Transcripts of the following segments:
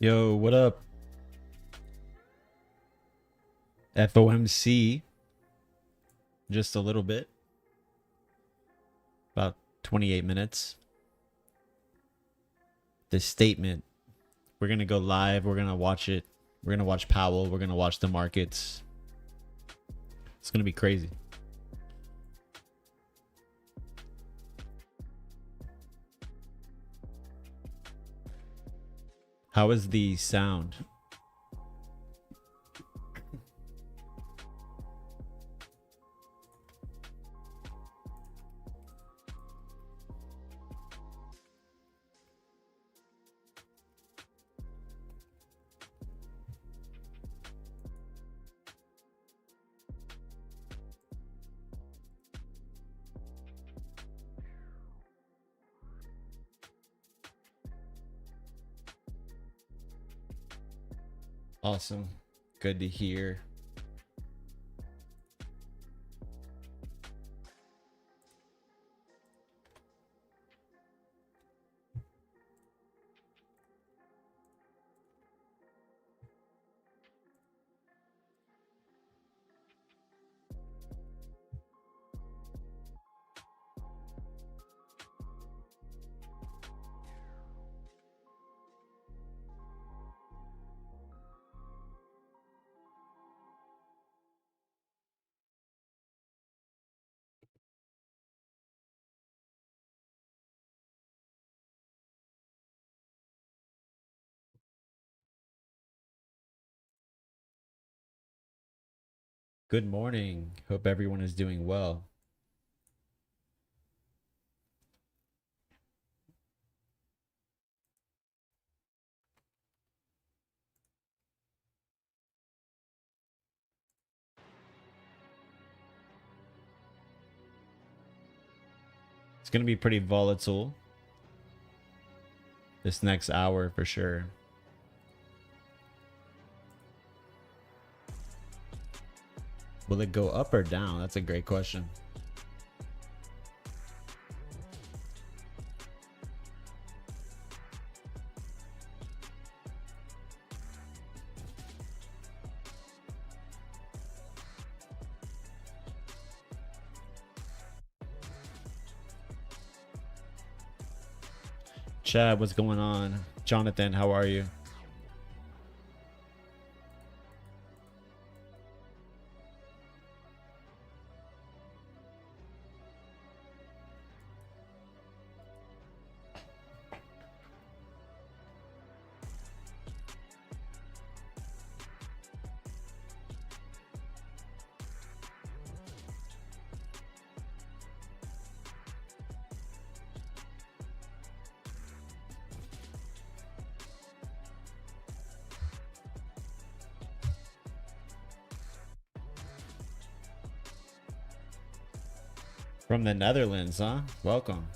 Yo, what up? FOMC, just a little bit, about 28 minutes. The statement, we're going to go live. We're going to watch it. We're going to watch Powell. We're going to watch the markets. It's going to be crazy. How is the sound? Awesome. Good to hear. Good morning. Hope everyone is doing well. It's going to be pretty volatile this next hour for sure. Will it go up or down? That's a great question. Chad, what's going on? Jonathan, how are you? From the Netherlands, huh? Welcome.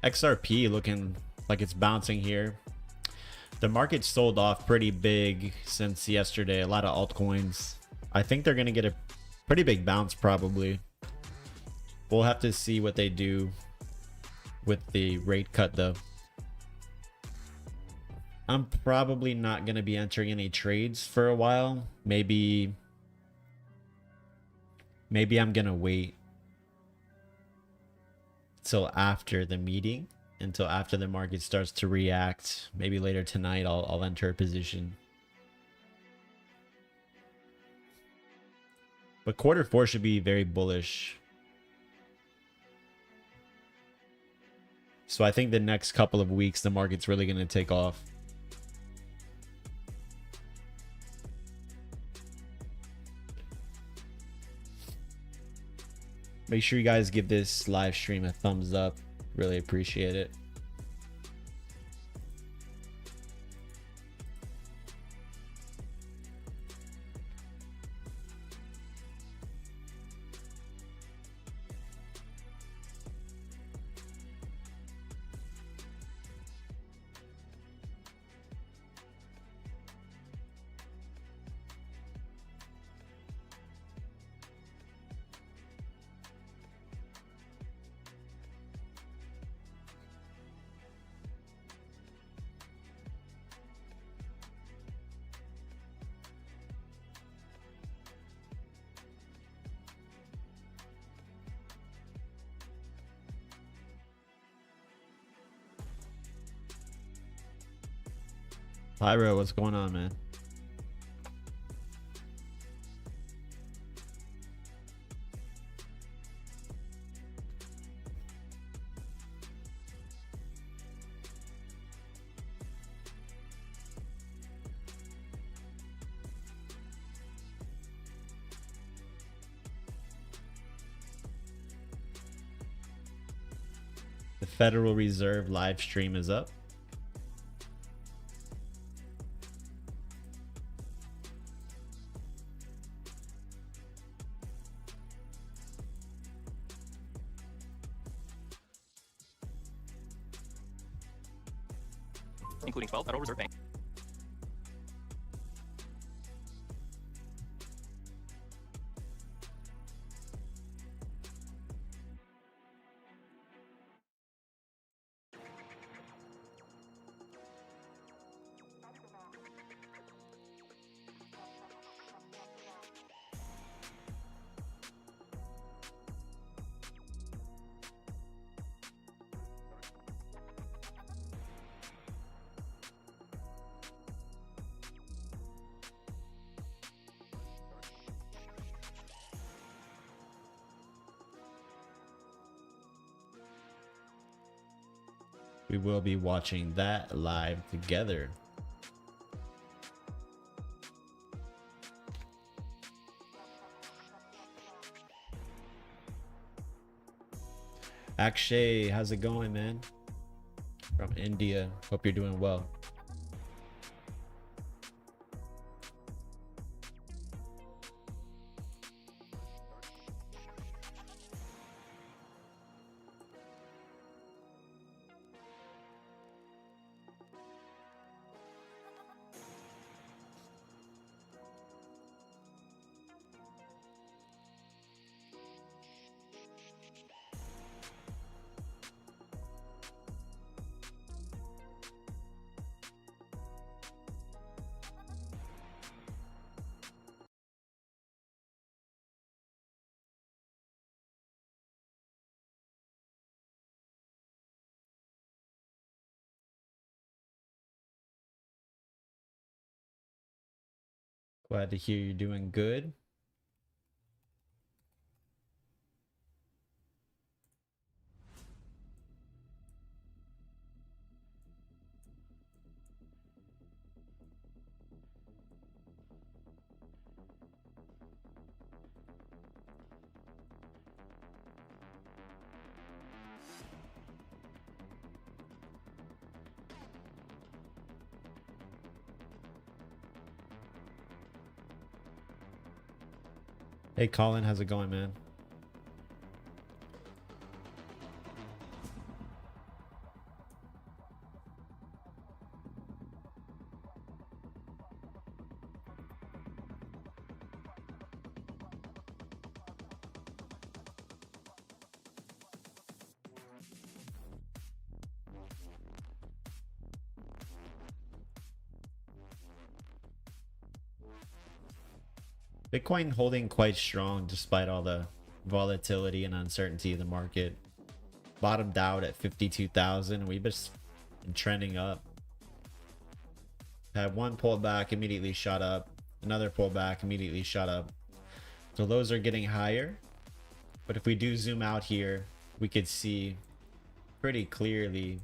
XRP looking like it's bouncing here. The market sold off pretty big since yesterday. A lot of altcoins. I think they're going to get a pretty big bounce probably. We'll have to see what they do with the rate cut though. I'm probably not going to be entering any trades for a while. Maybe I'm going to wait till after the meeting, until after the market starts to react. Maybe later tonight I'll enter a position. But Q4 should be very bullish. So I think the next couple of weeks the market's really going to take off. Make sure you guys give this live stream a thumbs up. Really appreciate it. Pyro, what's going on, man? The Federal Reserve live stream is up. Including 12 Federal Reserve Bank. We will be watching that live together. Akshay, how's it going, man? From India. Hope you're doing well. Glad to hear you're doing good. Hey Colin, how's it going, man? Bitcoin holding quite strong despite all the volatility and uncertainty of the market. Bottomed out at 52,000. We've just been trending up. Had one pullback, immediately shot up. Another pullback, immediately shot up. So those are getting higher. But if we do zoom out here, we could see pretty clearly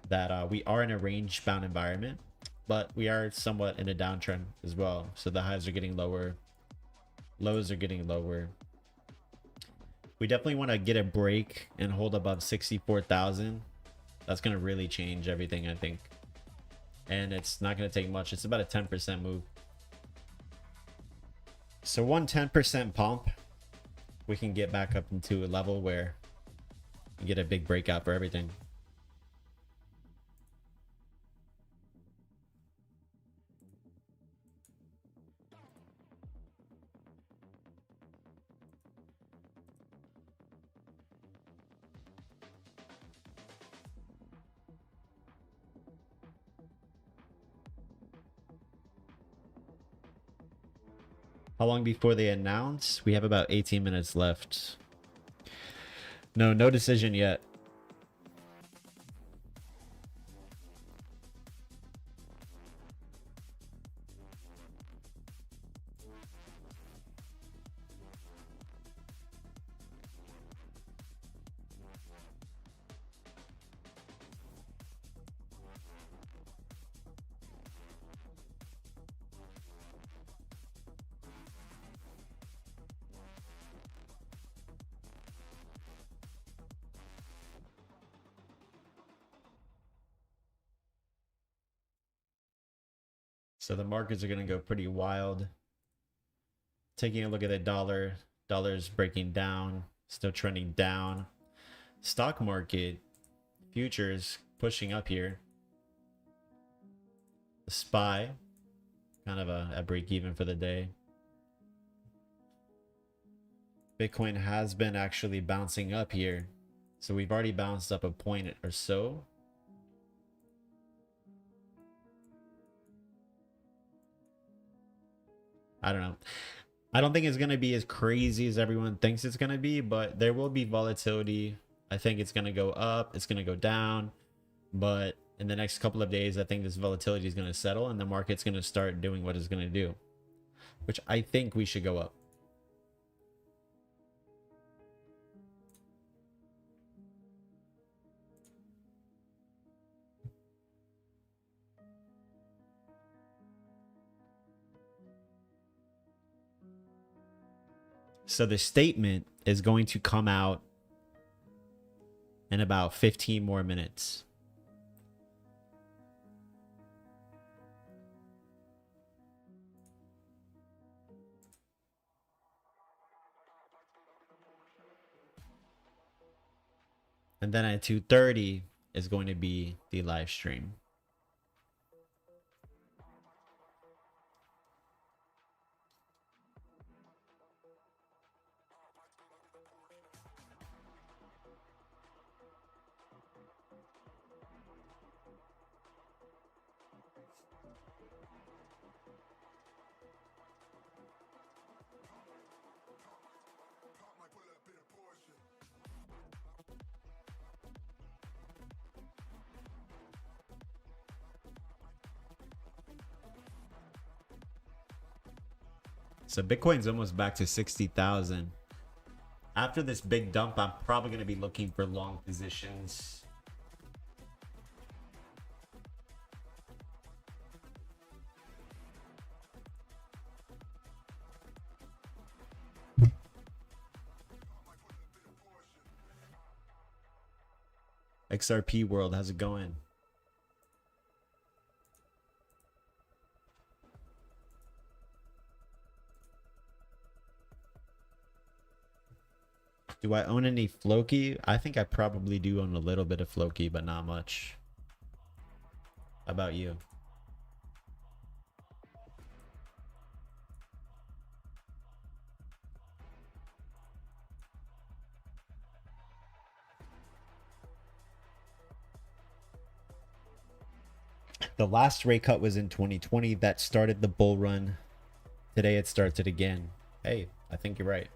that we are in a range bound environment. But we are somewhat in a downtrend as well. So the highs are getting lower. Lows are getting lower. We definitely want to get a break and hold above 64,000. That's going to really change everything, I think. And it's not going to take much. It's about a 10% move. So one 10% pump, we can get back up into a level where we get a big breakout for everything. How long before they announce? We have about 18 minutes left. No decision yet. So the markets are going to go pretty wild. Taking a look at the dollar. Dollar's breaking down. Still trending down. Stock market. Futures pushing up here. The SPY. Kind of a break even for the day. Bitcoin has been actually bouncing up here. So we've already bounced up a point or so. I don't know. I don't think it's going to be as crazy as everyone thinks it's going to be, but there will be volatility. I think it's going to go up. It's going to go down. But in the next couple of days, I think this volatility is going to settle and the market's going to start doing what it's going to do, which I think we should go up. So the statement is going to come out in about 15 more minutes. And then at 2:30 is going to be the live stream. So Bitcoin's almost back to 60,000. After this big dump, I'm probably going to be looking for long positions. XRP world, how's it going? Do I own any Floki? I think I probably do own a little bit of Floki, but not much. How about you? The last rate cut was in 2020. That started the bull run. Today it starts it again. Hey, I think you're right.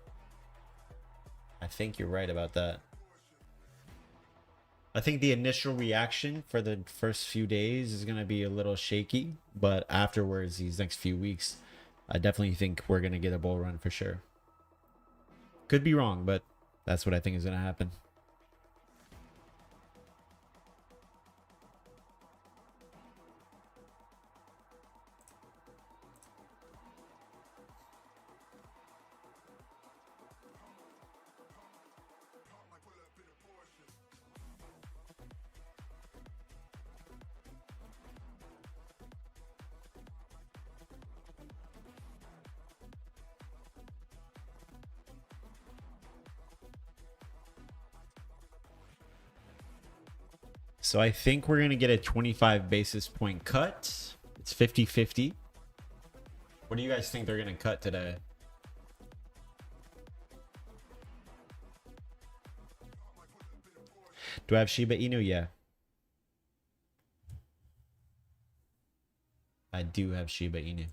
I think you're right about that. I think the initial reaction for the first few days is going to be a little shaky, but afterwards, these next few weeks, I definitely think we're going to get a bull run for sure. Could be wrong, but that's what I think is going to happen. So I think we're going to get a 25 basis point cut. It's 50-50. What do you guys think they're going to cut today? Do I have Shiba Inu? Yeah. I do have Shiba Inu.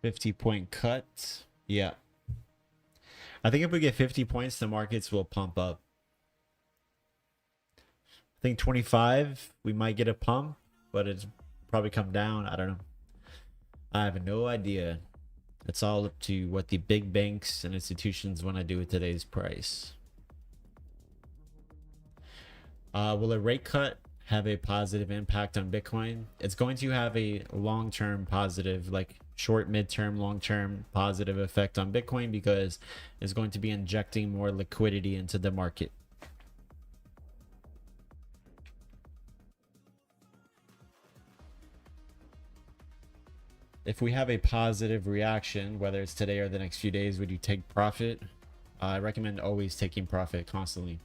$50-point cut. Yeah. I think if we get 50 points, the markets will pump up. think 25 we might get a pump, but it's probably come down. I don't know. I have no idea. It's all up to what the big banks and institutions want to do with today's price. Will a rate cut have a positive impact on Bitcoin? It's going to have a long-term positive, like short, mid-term, long-term positive effect on Bitcoin, because it's going to be injecting more liquidity into the market. If we have a positive reaction, whether it's today or the next few days, would you take profit? I recommend always taking profit constantly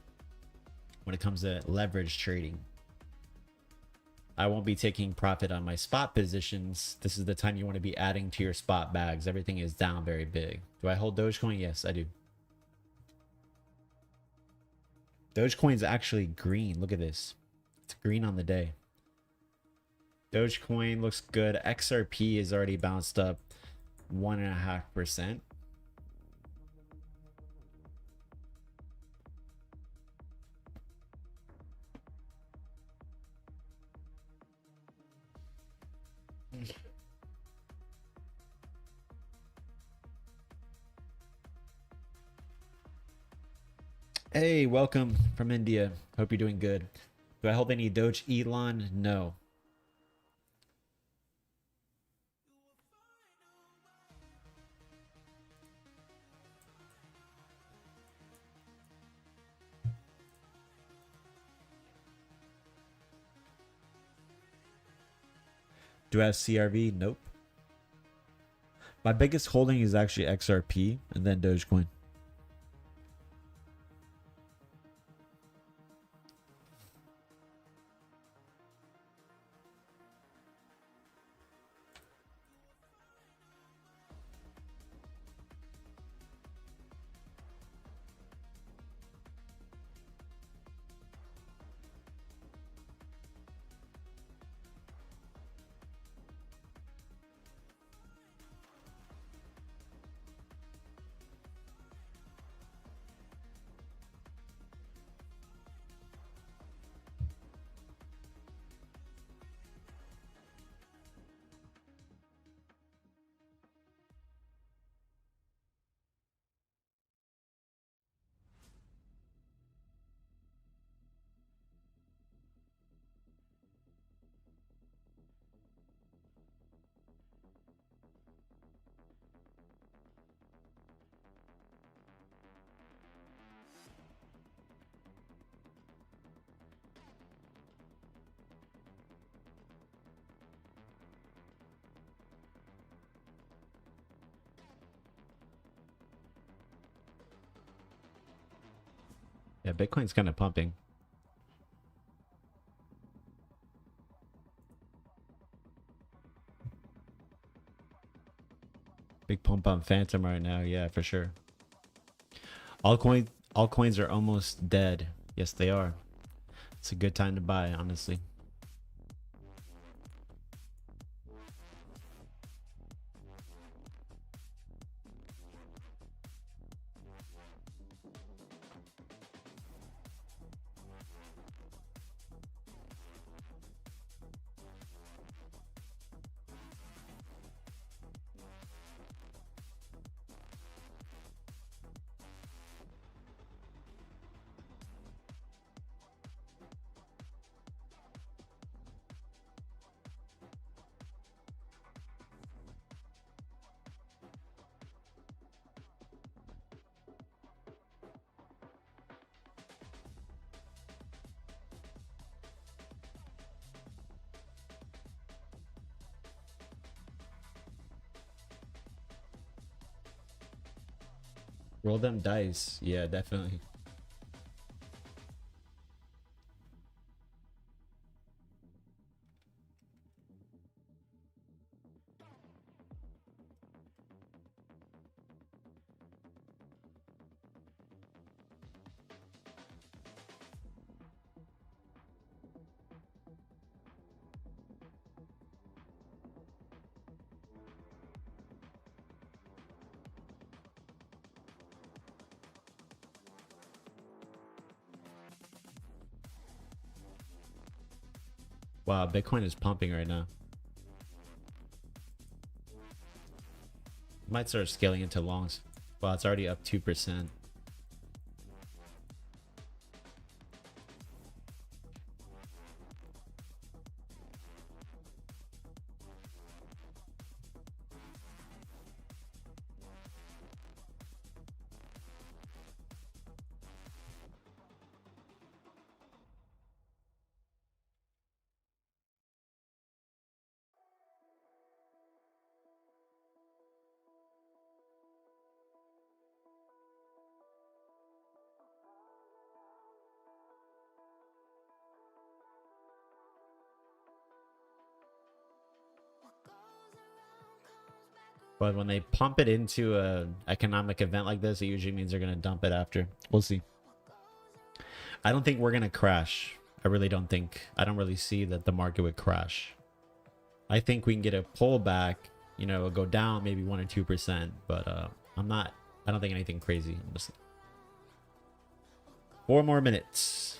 when it comes to leverage trading. I won't be taking profit on my spot positions. This is the time you want to be adding to your spot bags. Everything is down very big. Do I hold Dogecoin? Yes, I do. Dogecoin's actually green. Look at this. It's green on the day. Dogecoin looks good. XRP is already bounced up 1.5%. Hey, welcome from India. Hope you're doing good. Do I hold any Doge Elon? No. Do I have CRV? Nope. My biggest holding is actually XRP and then Dogecoin. Yeah, Bitcoin's kind of pumping. Big pump on Phantom right now. Yeah, for sure. Altcoins are almost dead. Yes, they are. It's a good time to buy, honestly. Roll them dice. Yeah, definitely. Wow, Bitcoin is pumping right now. Might start scaling into longs. Wow, it's already up 2%. But when they pump it into a economic event like this, it usually means they're going to dump it after. We'll see. I don't think we're going to crash. I really don't think. I don't really see that the market would crash. I think we can get a pullback, you know, go down maybe 1 or 2%. But I don't think anything crazy, honestly. 4 more minutes.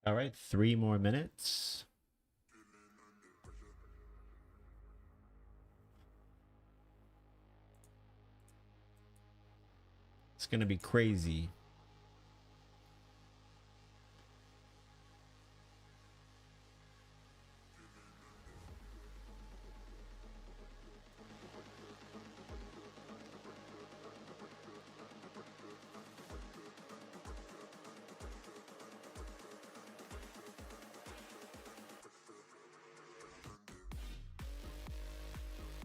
All right, 3 more minutes. It's going to be crazy.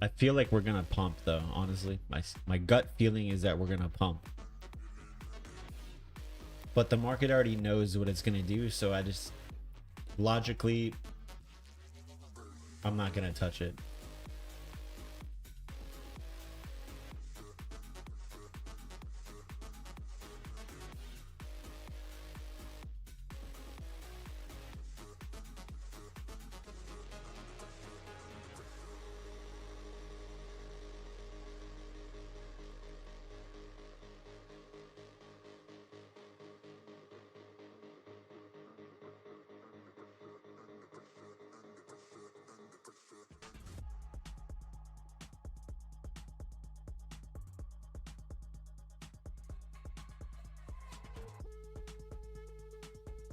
I feel like we're gonna pump though, honestly. My gut feeling is that we're gonna pump. But the market already knows what it's gonna do, so I just logically I'm not gonna touch it.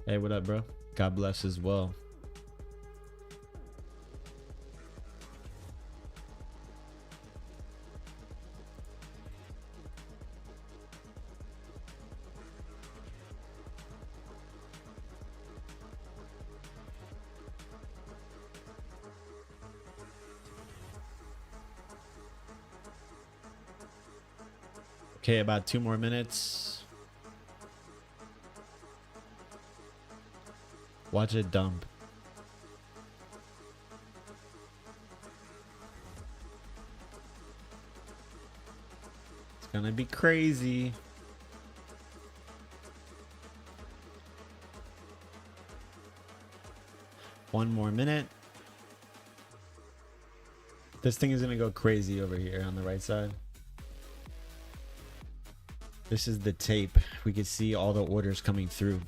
Hey, what up, bro? God bless as well. Okay, about 2 more minutes. Watch it dump. It's gonna be crazy. One more minute. This thing is gonna go crazy over here on the right side. This is the tape. We can see all the orders coming through.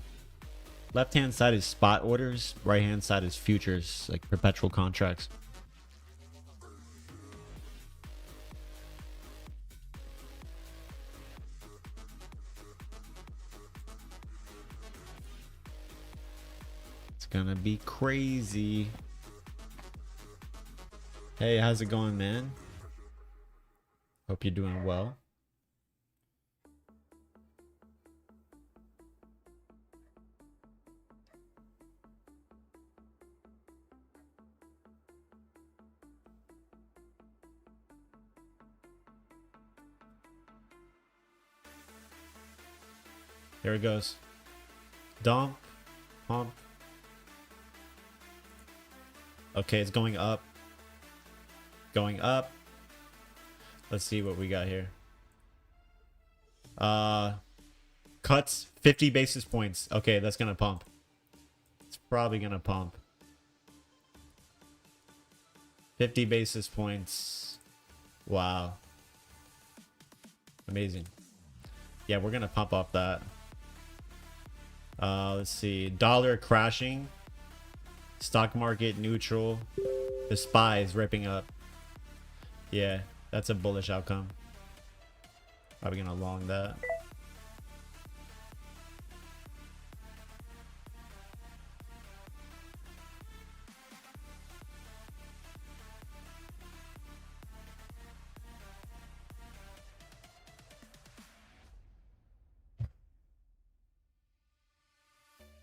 Left hand side is spot orders. Right hand side is futures, like perpetual contracts. It's gonna be crazy. Hey, how's it going, man? Hope you're doing well. Here it goes. Dump. Pump. Okay, it's going up. Going up. Let's see what we got here. Cuts 50 basis points. Okay, that's gonna pump. It's probably gonna pump. 50 basis points. Wow. Amazing. Yeah, we're gonna pump off that. Let's see. Dollar crashing. Stock market neutral. The SPY is ripping up. Yeah, that's a bullish outcome. Probably gonna long that.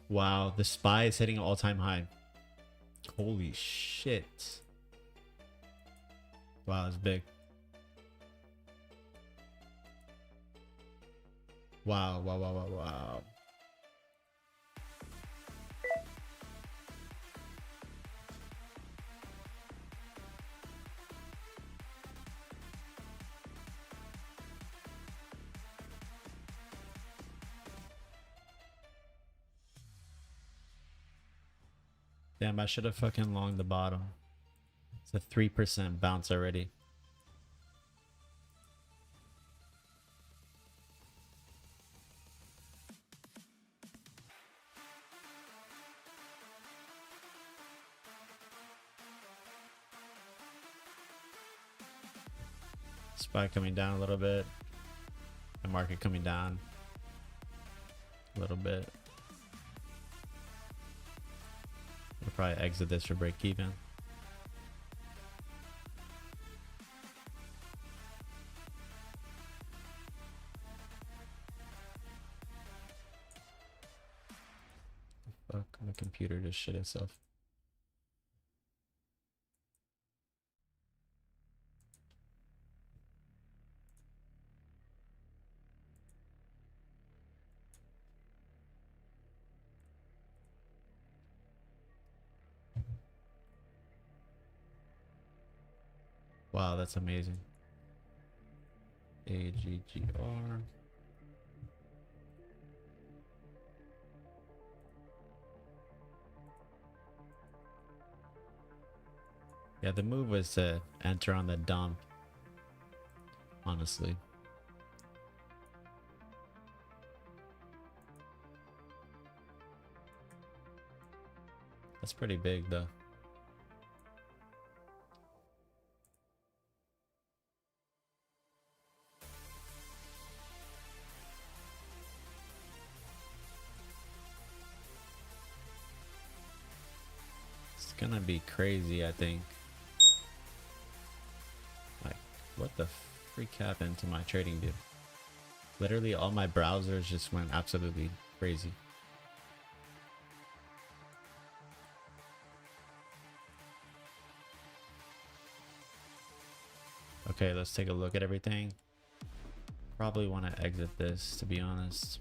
Wow, the SPY is hitting an all-time high. Holy shit. Wow, it's big. Wow, wow, wow, wow, wow. Damn, I should have fucking longed the bottom. It's a 3% bounce already. SPY coming down a little bit. The market coming down a little bit. We'll probably exit this for break even. Fuck, my computer just shit itself. Wow, that's amazing. AGGR. Yeah, the move was to enter on the dump. Honestly. That's pretty big though. gonna be crazy, I think. Like, what the freak happened to my trading view? Literally all my browsers just went absolutely crazy. Okay, let's take a look at everything. Probably want to exit this, to be honest.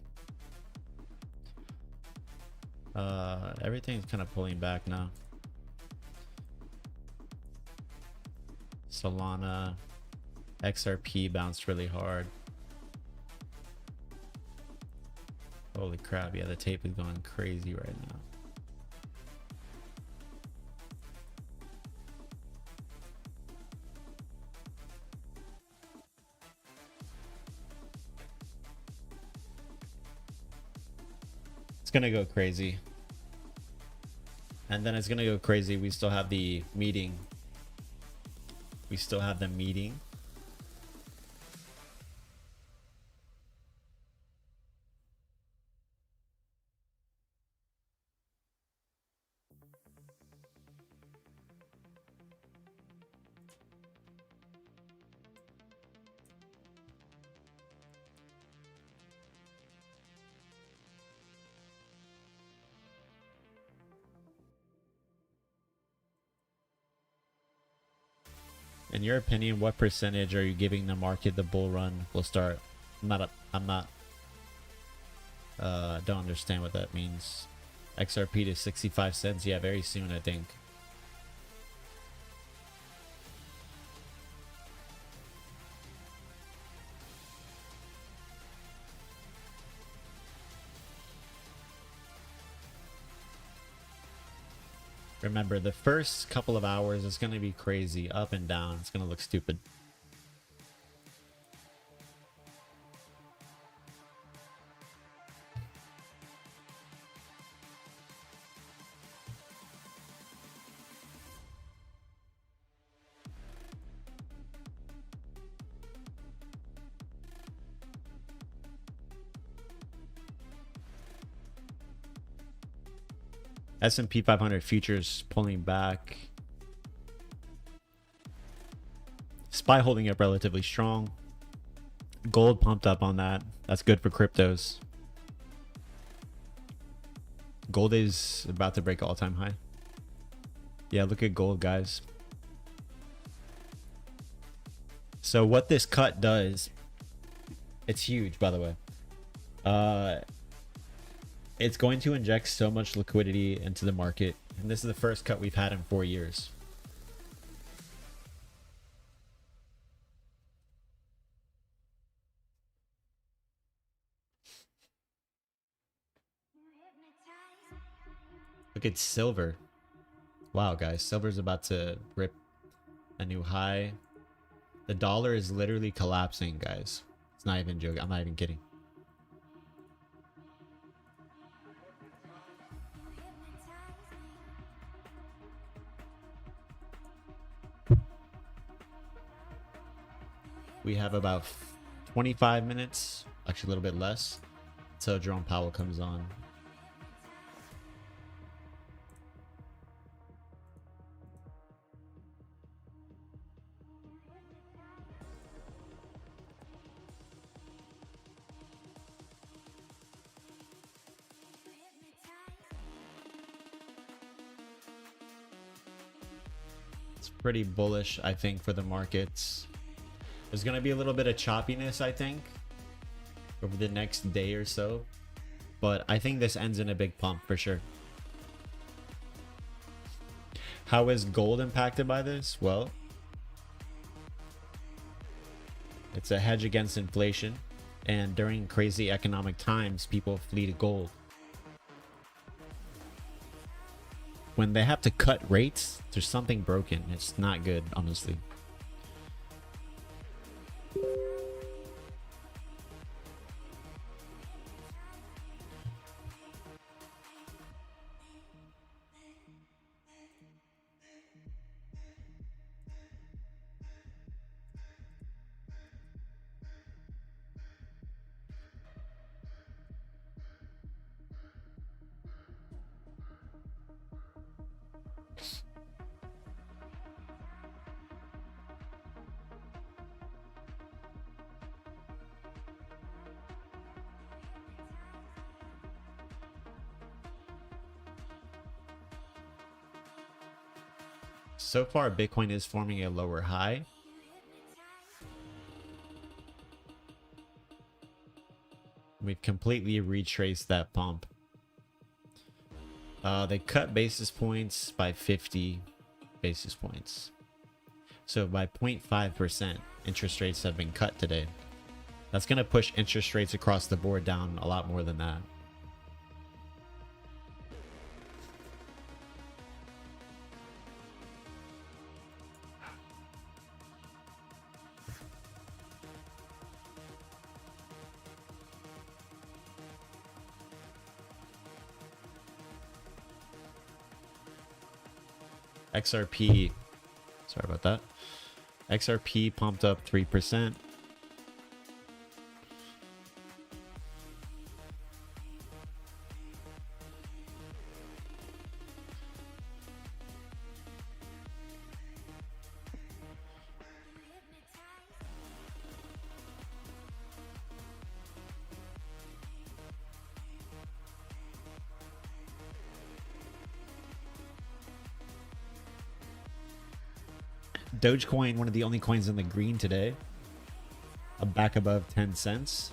Everything's kind of pulling back now. Solana, XRP bounced really hard. Holy crap, yeah, the tape is going crazy right now. It's gonna go crazy. And then it's gonna go crazy. We still have the meeting. We still have the meeting. In your opinion, what percentage are you giving the market the bull run will start? Don't understand what that means. XRP to 65 cents. Yeah, very soon, I think. Remember, the first couple of hours is going to be crazy, up and down. It's going to look stupid. S&P 500 futures pulling back. SPY holding up relatively strong. Gold pumped up on that. That's good for cryptos. Gold is about to break all-time high. Yeah, look at gold, guys. So what this cut does, it's huge, by the way. It's going to inject so much liquidity into the market, and this is the first cut we've had in 4 years. Look at silver. Wow, guys, silver's about to rip a new high. The dollar is literally collapsing, guys. It's not even joking. I'm not even kidding. We have about 25 minutes, actually a little bit less, until Jerome Powell comes on. It's pretty bullish, I think, for the markets. There's going to be a little bit of choppiness, I think, over the next day or so. But I think this ends in a big pump for sure. How is gold impacted by this? Well, it's a hedge against inflation. And during crazy economic times, people flee to gold. When they have to cut rates, there's something broken. It's not good, honestly. So far, Bitcoin is forming a lower high. We've completely retraced that pump. They cut basis points by 50 basis points. So by 0.5%, interest rates have been cut today. That's going to push interest rates across the board down a lot more than that. XRP, sorry about that. XRP pumped up 3%. Dogecoin, one of the only coins in the green today, back above 10 cents.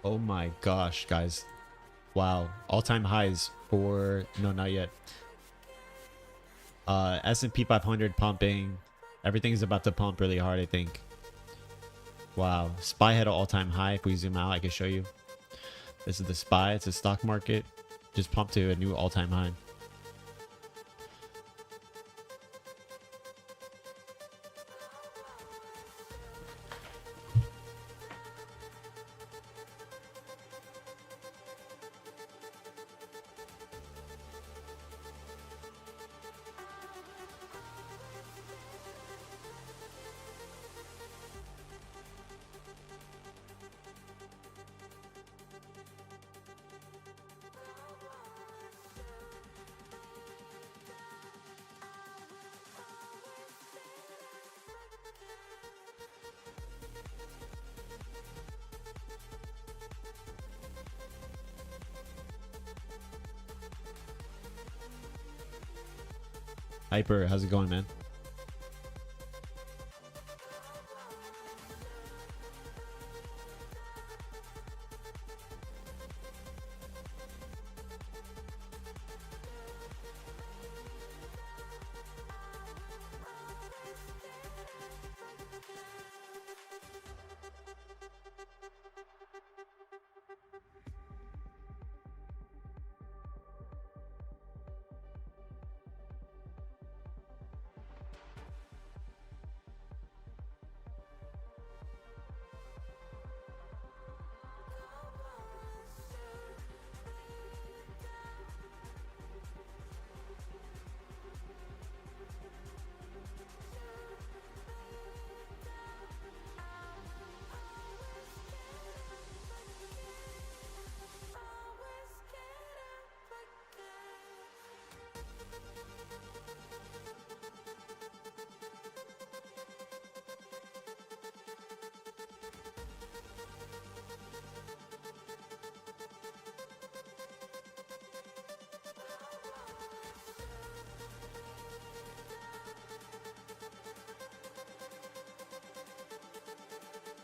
Oh my gosh, guys. Wow. All-time highs for... No, not yet. S&P 500 pumping. Everything's about to pump really hard, I think. Wow. SPY had an all-time high. If we zoom out, I can show you. This is the SPY. It's a stock market. Just pumped to a new all-time high. Hyper, how's it going, man?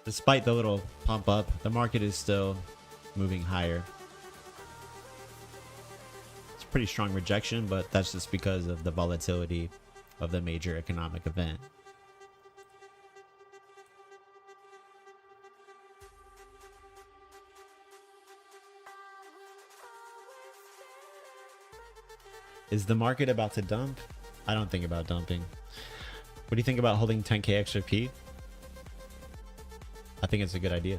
Despite the little pump up, the market is still moving higher. It's a pretty strong rejection, but that's just because of the volatility of the major economic event. Is the market about to dump? I don't think about dumping. What do you think about holding 10k extra P? I think it's a good idea.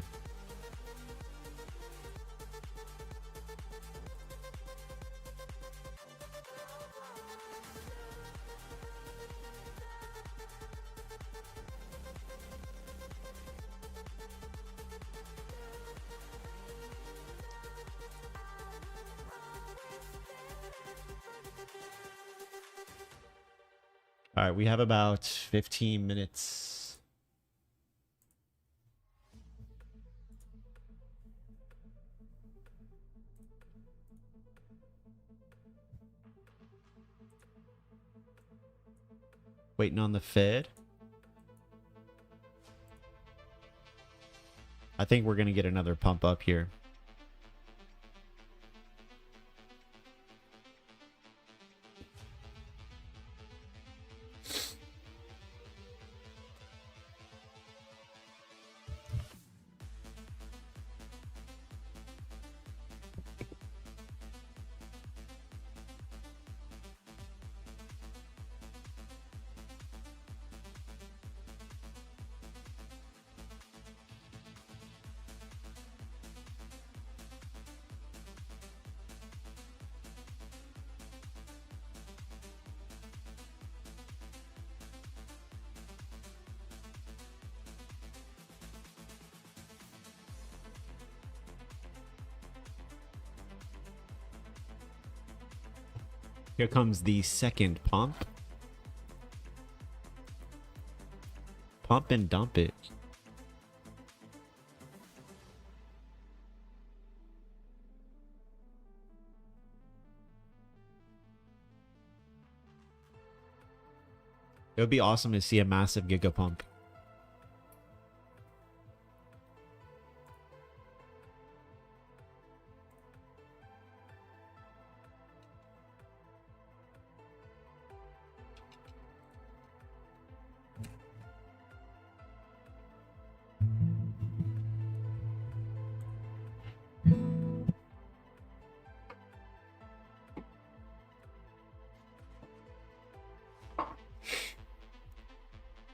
All right, we have about 15 minutes. Waiting on the Fed. I think we're going to get another pump up here. Here comes the second pump. Pump and dump it. It would be awesome to see a massive giga pump.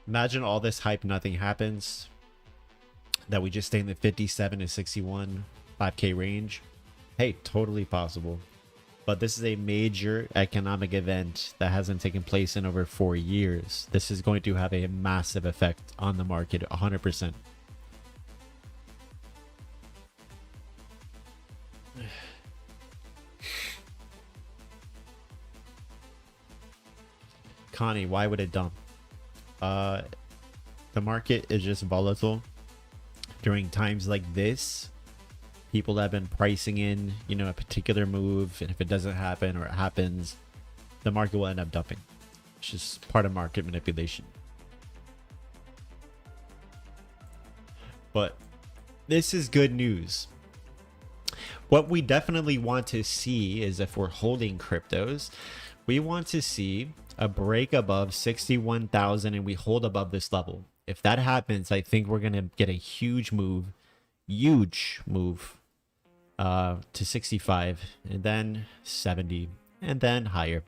Imagine all this hype, nothing happens. That we just stay in the 57 to 61, 5k range. Hey, totally possible. But this is a major economic event that hasn't taken place in over 4 years. This is going to have a massive effect on the market, 100%. Connie, why would it dump? The market is just volatile. During times like this, people have been pricing in, you know, a particular move, and if it doesn't happen or it happens, the market will end up dumping. It's just part of market manipulation. But this is good news. What we definitely want to see is, if we're holding cryptos, we want to see a break above 61,000 and we hold above this level. If that happens, I think we're going to get a huge move to 65, and then 70, and then higher.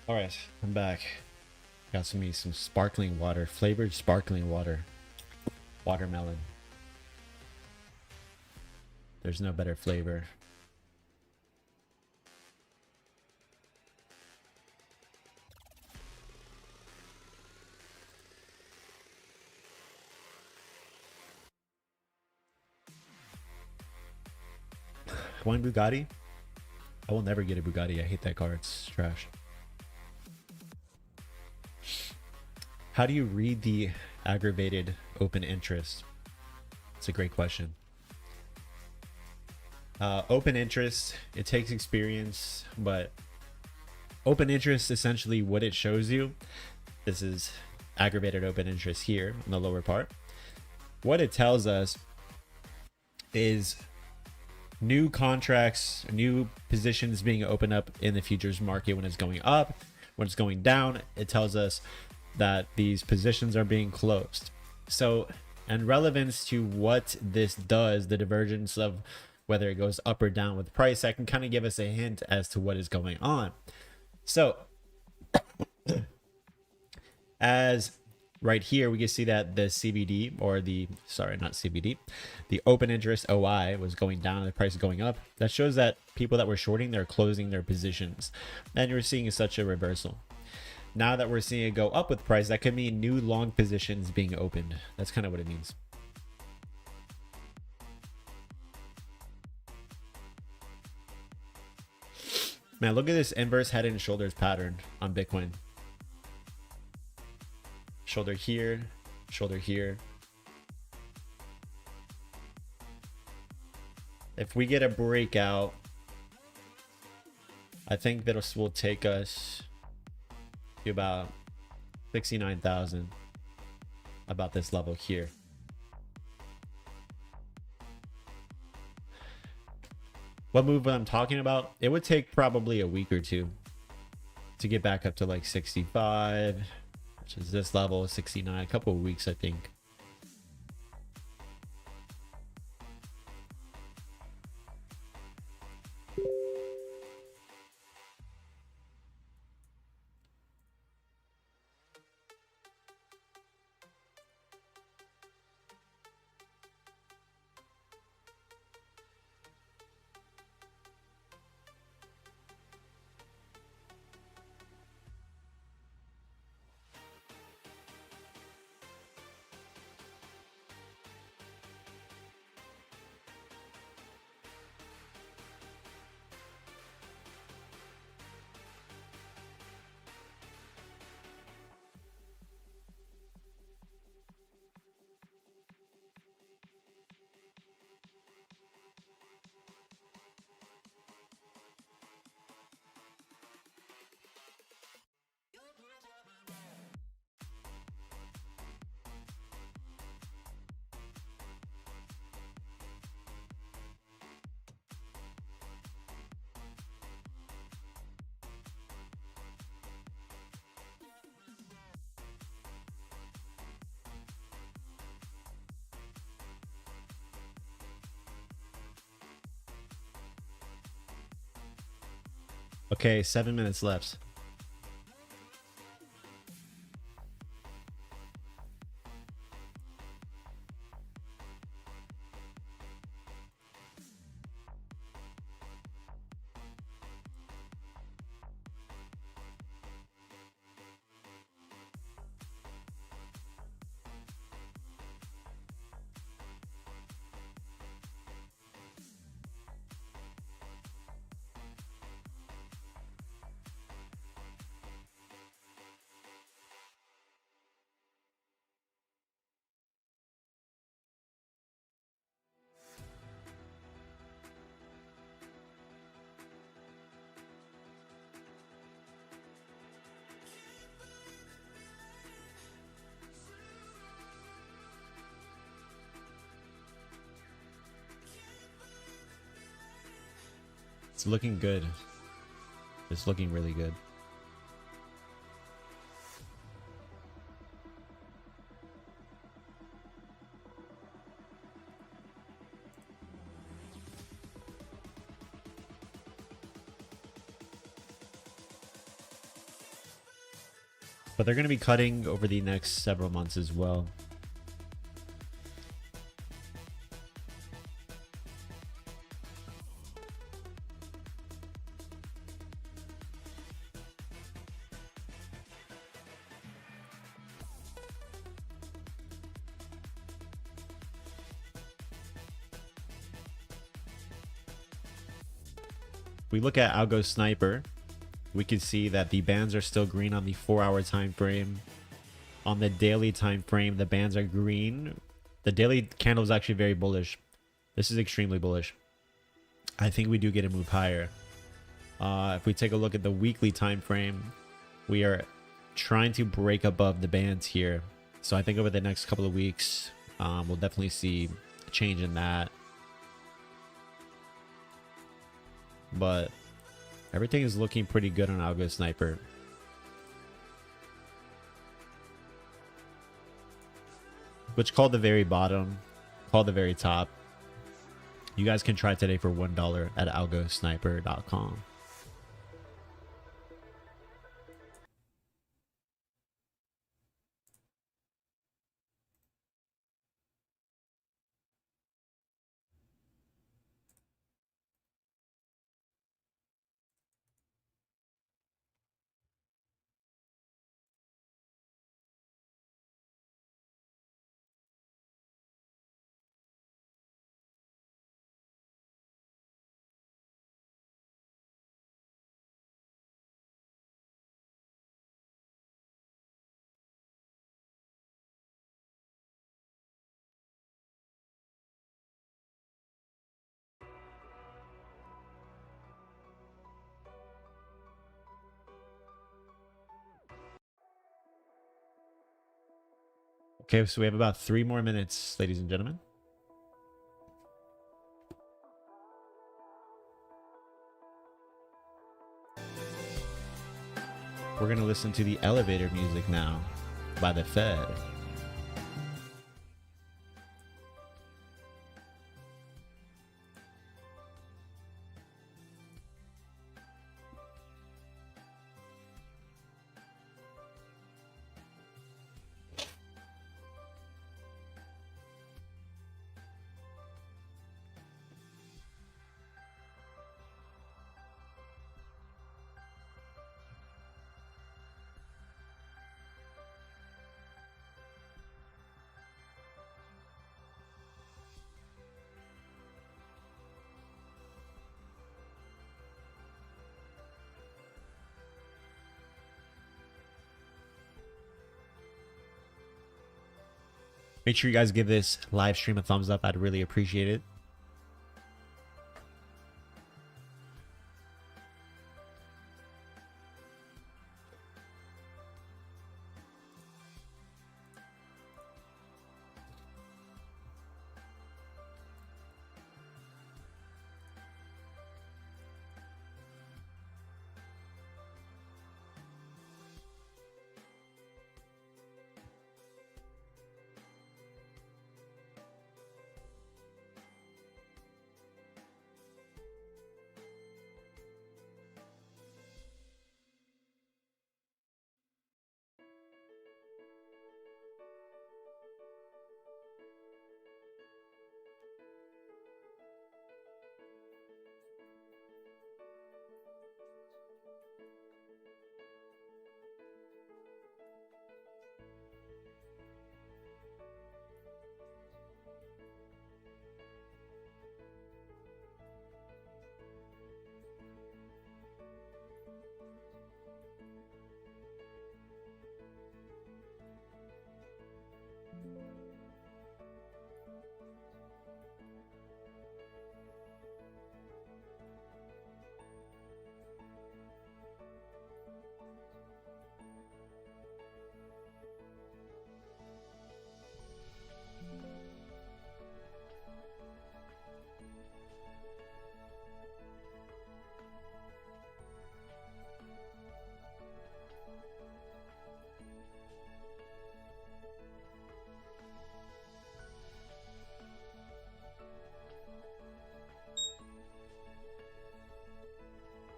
All right, I'm back. Got some sparkling water, flavored sparkling water, watermelon. There's no better flavor. One Bugatti? I will never get a Bugatti. I hate that car. It's trash. How do you read the aggravated open interest? It's a great question. Open interest, it takes experience, but open interest, essentially what it shows you, this is aggravated open interest here on the lower part. What it tells us is new contracts, new positions being opened up in the futures market when it's going up. When it's going down, it tells us that these positions are being closed. So, in relevance to what this does, the divergence of whether it goes up or down with price, that can kind of give us a hint as to what is going on. So, as right here, we can see that the CBD, or the, sorry, not CBD, the open interest OI was going down and the price is going up. That shows that people that were shorting, they're closing their positions. And you're seeing such a reversal. Now that we're seeing it go up with price, that could mean new long positions being opened. That's kind of what it means. Man, look at this inverse head and shoulders pattern on Bitcoin. Shoulder here, shoulder here. If we get a breakout, I think that will take us to about 69,000, about this level here. What move I'm talking about? It would take probably a week or two to get back up to like 65, which is this level, 69, a couple of weeks, I think. Okay, 7 minutes left. It's looking good. It's looking really good. But they're going to be cutting over the next several months as well. If we look at ALGOSNIPER, we can see that the bands are still green on the 4-hour time frame. On the daily time frame, the bands are green. The daily candle is actually very bullish. This is extremely bullish. I think we do get a move higher. If we take a look at the weekly time frame, we are trying to break above the bands here. So I think over the next couple of weeks, we'll definitely see a change in that. But everything is looking pretty good on ALGOSNIPER. Which called the very bottom, called the very top. You guys can try today for $1 at algosniper.com. Okay, so we have about 3 more minutes, ladies and gentlemen. We're going to listen to the elevator music now by the Fed. Make sure you guys give this live stream a thumbs up. I'd really appreciate it.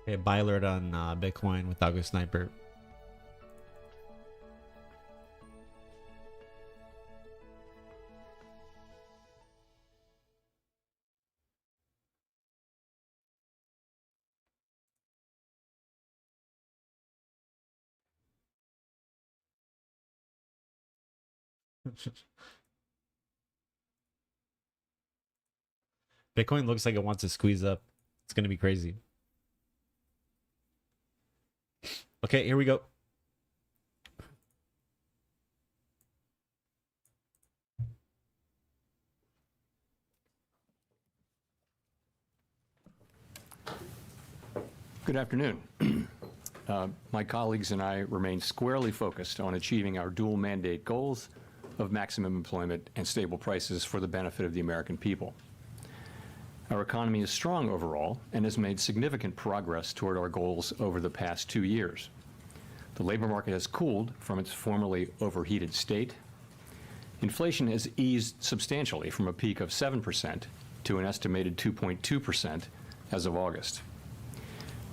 Okay, buy alert on Bitcoin with ALGOSNIPER. Bitcoin looks like it wants to squeeze up. It's going to be crazy. Okay, here we go. Good afternoon. My colleagues and I remain squarely focused on achieving our dual mandate goals of maximum employment and stable prices for the benefit of the American people. Our economy is strong overall and has made significant progress toward our goals over the past 2 years. The labor market has cooled from its formerly overheated state. Inflation has eased substantially from a peak of 7% to an estimated 2.2% as of August.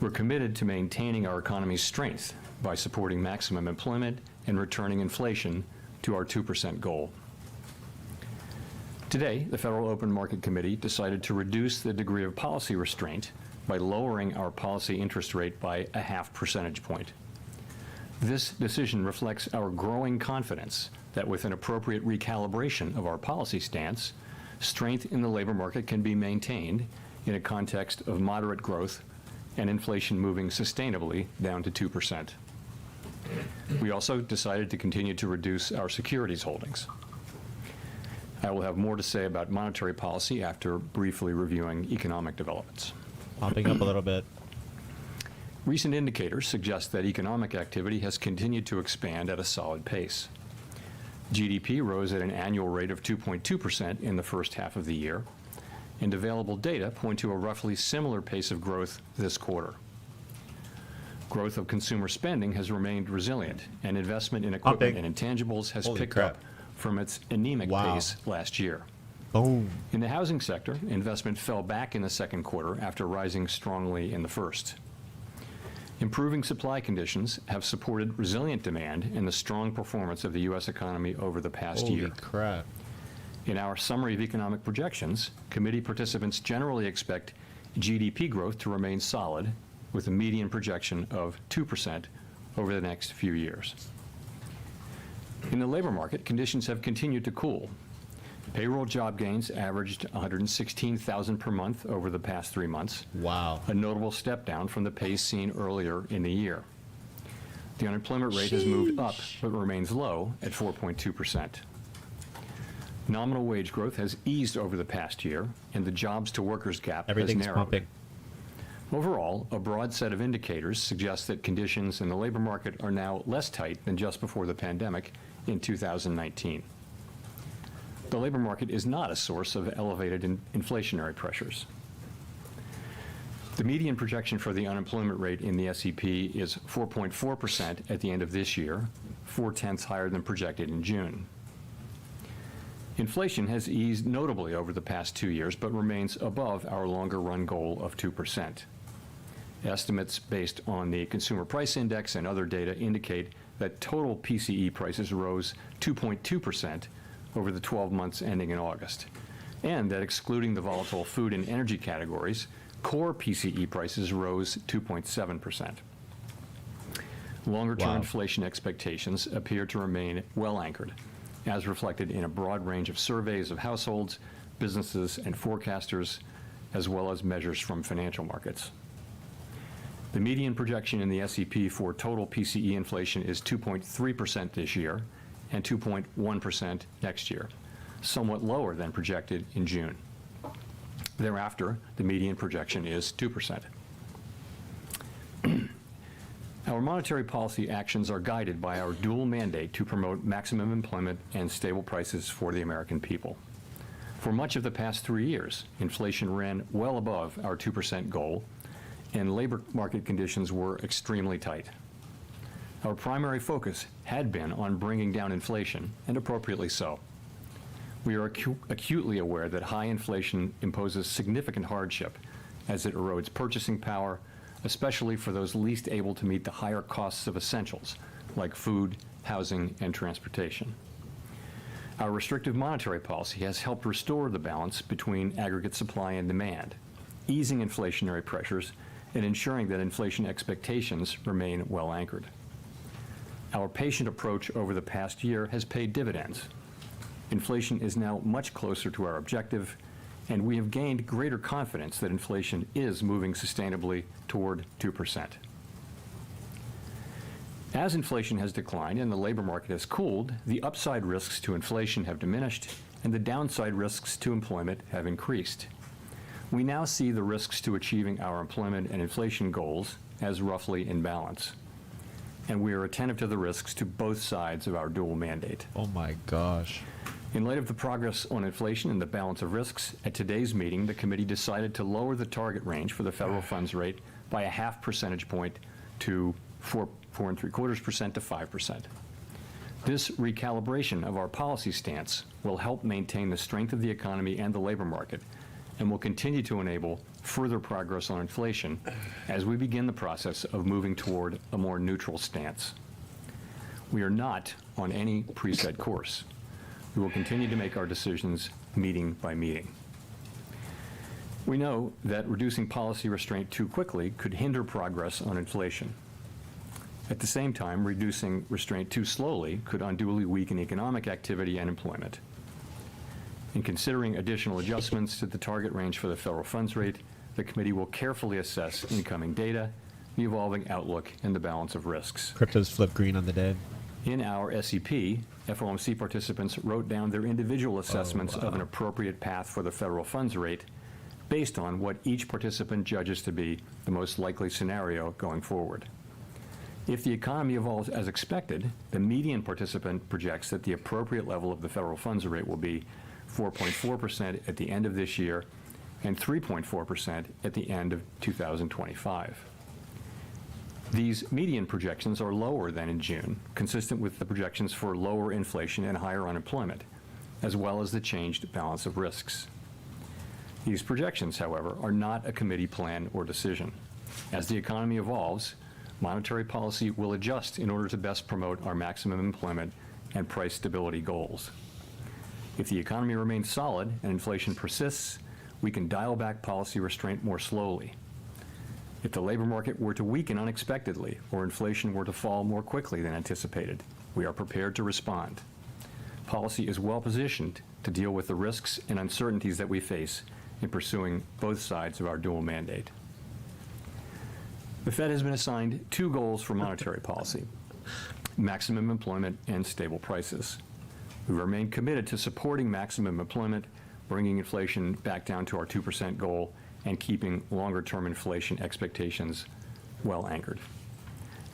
We're committed to maintaining our economy's strength by supporting maximum employment and returning inflation to our 2% goal. Today, the Federal Open Market Committee decided to reduce the degree of policy restraint by lowering our policy interest rate by a half percentage point. This decision reflects our growing confidence that with an appropriate recalibration of our policy stance, strength in the labor market can be maintained in a context of moderate growth and inflation moving sustainably down to 2%. We also decided to continue to reduce our securities holdings. I will have more to say about monetary policy after briefly reviewing economic developments. Popping up a little bit. Recent indicators suggest that economic activity has continued to expand at a solid pace. GDP rose at an annual rate of 2.2% in the first half of the year, and available data point to a roughly similar pace of growth this quarter. Growth of consumer spending has remained resilient, and investment in equipment and intangibles has picked up from its anemic pace last year. Boom. In the housing sector, investment fell back in the second quarter after rising strongly in the first. Improving supply conditions have supported resilient demand and the strong performance of the U.S. economy over the past year. Holy crap. In our summary of economic projections, committee participants generally expect GDP growth to remain solid, with a median projection of 2% over the next few years. In the labor market, conditions have continued to cool. Payroll job gains averaged 116,000 per month over the past 3 months. Wow. A notable step down from the pace seen earlier in the year. The unemployment rate has moved up, but remains low at 4.2%. Nominal wage growth has eased over the past year, and the jobs-to-workers gap has narrowed. Pumping. Overall, a broad set of indicators suggests that conditions in the labor market are now less tight than just before the pandemic in 2019. The labor market is not a source of elevated inflationary pressures. The median projection for the unemployment rate in the SEP is 4.4% at the end of this year, 0.4 higher than projected in June. Inflation has eased notably over the past 2 years, but remains above our longer-run goal of 2%. Estimates based on the Consumer Price Index and other data indicate that total PCE prices rose 2.2% over the 12 months ending in August, and that excluding the volatile food and energy categories, core PCE prices rose 2.7%. Longer-term inflation expectations appear to remain well anchored, as reflected in a broad range of surveys of households, businesses, and forecasters, as well as measures from financial markets. The median projection in the SEP for total PCE inflation is 2.3% this year and 2.1% next year, somewhat lower than projected in June. Thereafter, the median projection is 2%. Our monetary policy actions are guided by our dual mandate to promote maximum employment and stable prices for the American people. For much of the past 3 years, inflation ran well above our 2% goal, and labor market conditions were extremely tight. Our primary focus had been on bringing down inflation, and appropriately so. We are acutely aware that high inflation imposes significant hardship as it erodes purchasing power, especially for those least able to meet the higher costs of essentials like food, housing, and transportation. Our restrictive monetary policy has helped restore the balance between aggregate supply and demand, easing inflationary pressures and ensuring that inflation expectations remain well anchored. Our patient approach over the past year has paid dividends. Inflation is now much closer to our objective, and we have gained greater confidence that inflation is moving sustainably toward 2%. As inflation has declined and the labor market has cooled, the upside risks to inflation have diminished and the downside risks to employment have increased. We now see the risks to achieving our employment and inflation goals as roughly in balance, and we are attentive to the risks to both sides of our dual mandate. Oh my gosh. In light of the progress on inflation and the balance of risks, at today's meeting, the committee decided to lower the target range for the federal funds rate by a half percentage point to 4.75% to 5%. This recalibration of our policy stance will help maintain the strength of the economy and the labor market, and will continue to enable further progress on inflation as we begin the process of moving toward a more neutral stance. We are not on any preset course. We will continue to make our decisions meeting by meeting. We know that reducing policy restraint too quickly could hinder progress on inflation. At the same time, reducing restraint too slowly could unduly weaken economic activity and employment. In considering additional adjustments to the target range for the federal funds rate, the committee will carefully assess incoming data, the evolving outlook, and the balance of risks. Cryptos flip green on the day. In our SEP, FOMC participants wrote down their individual assessments of an appropriate path for the federal funds rate based on what each participant judges to be the most likely scenario going forward. If the economy evolves as expected, the median participant projects that the appropriate level of the federal funds rate will be 4.4% at the end of this year and 3.4% at the end of 2025. These median projections are lower than in June, consistent with the projections for lower inflation and higher unemployment, as well as the changed balance of risks. These projections, however, are not a committee plan or decision. As the economy evolves, monetary policy will adjust in order to best promote our maximum employment and price stability goals. If the economy remains solid and inflation persists, we can dial back policy restraint more slowly. If the labor market were to weaken unexpectedly or inflation were to fall more quickly than anticipated, we are prepared to respond. Policy is well positioned to deal with the risks and uncertainties that we face in pursuing both sides of our dual mandate. The Fed has been assigned two goals for monetary policy: maximum employment and stable prices. We remain committed to supporting maximum employment, bringing inflation back down to our 2% goal, and keeping longer-term inflation expectations well anchored.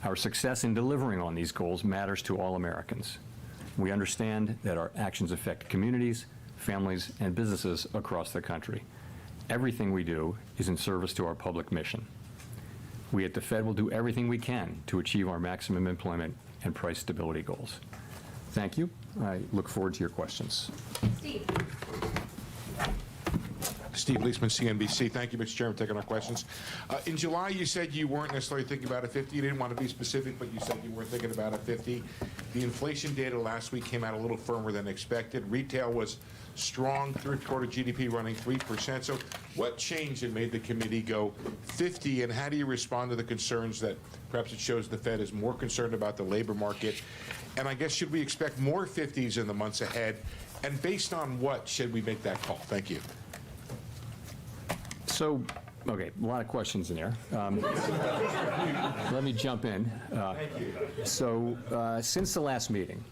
Our success in delivering on these goals matters to all Americans. We understand that our actions affect communities, families, and businesses across the country. Everything we do is in service to our public mission. We at the Fed will do everything we can to achieve our maximum employment and price stability goals. Thank you. I look forward to your questions. Steve. Steve Leisman, CNBC. Thank you, Mr. Chairman, for taking our questions. In July, you said you weren't necessarily thinking about a 50. You didn't want to be specific, but you said you were thinking about a 50. The inflation data last week came out a little firmer than expected. Retail was strong, third quarter GDP running 3%. So what changed and made the committee go 50, and how do you respond to the concerns that perhaps it shows the Fed is more concerned about the labor market? And I guess, should we expect more 50s in the months ahead? And based on what should we make that call? Thank you. So, okay, a lot of questions in there. Let me jump in. Since the last meeting,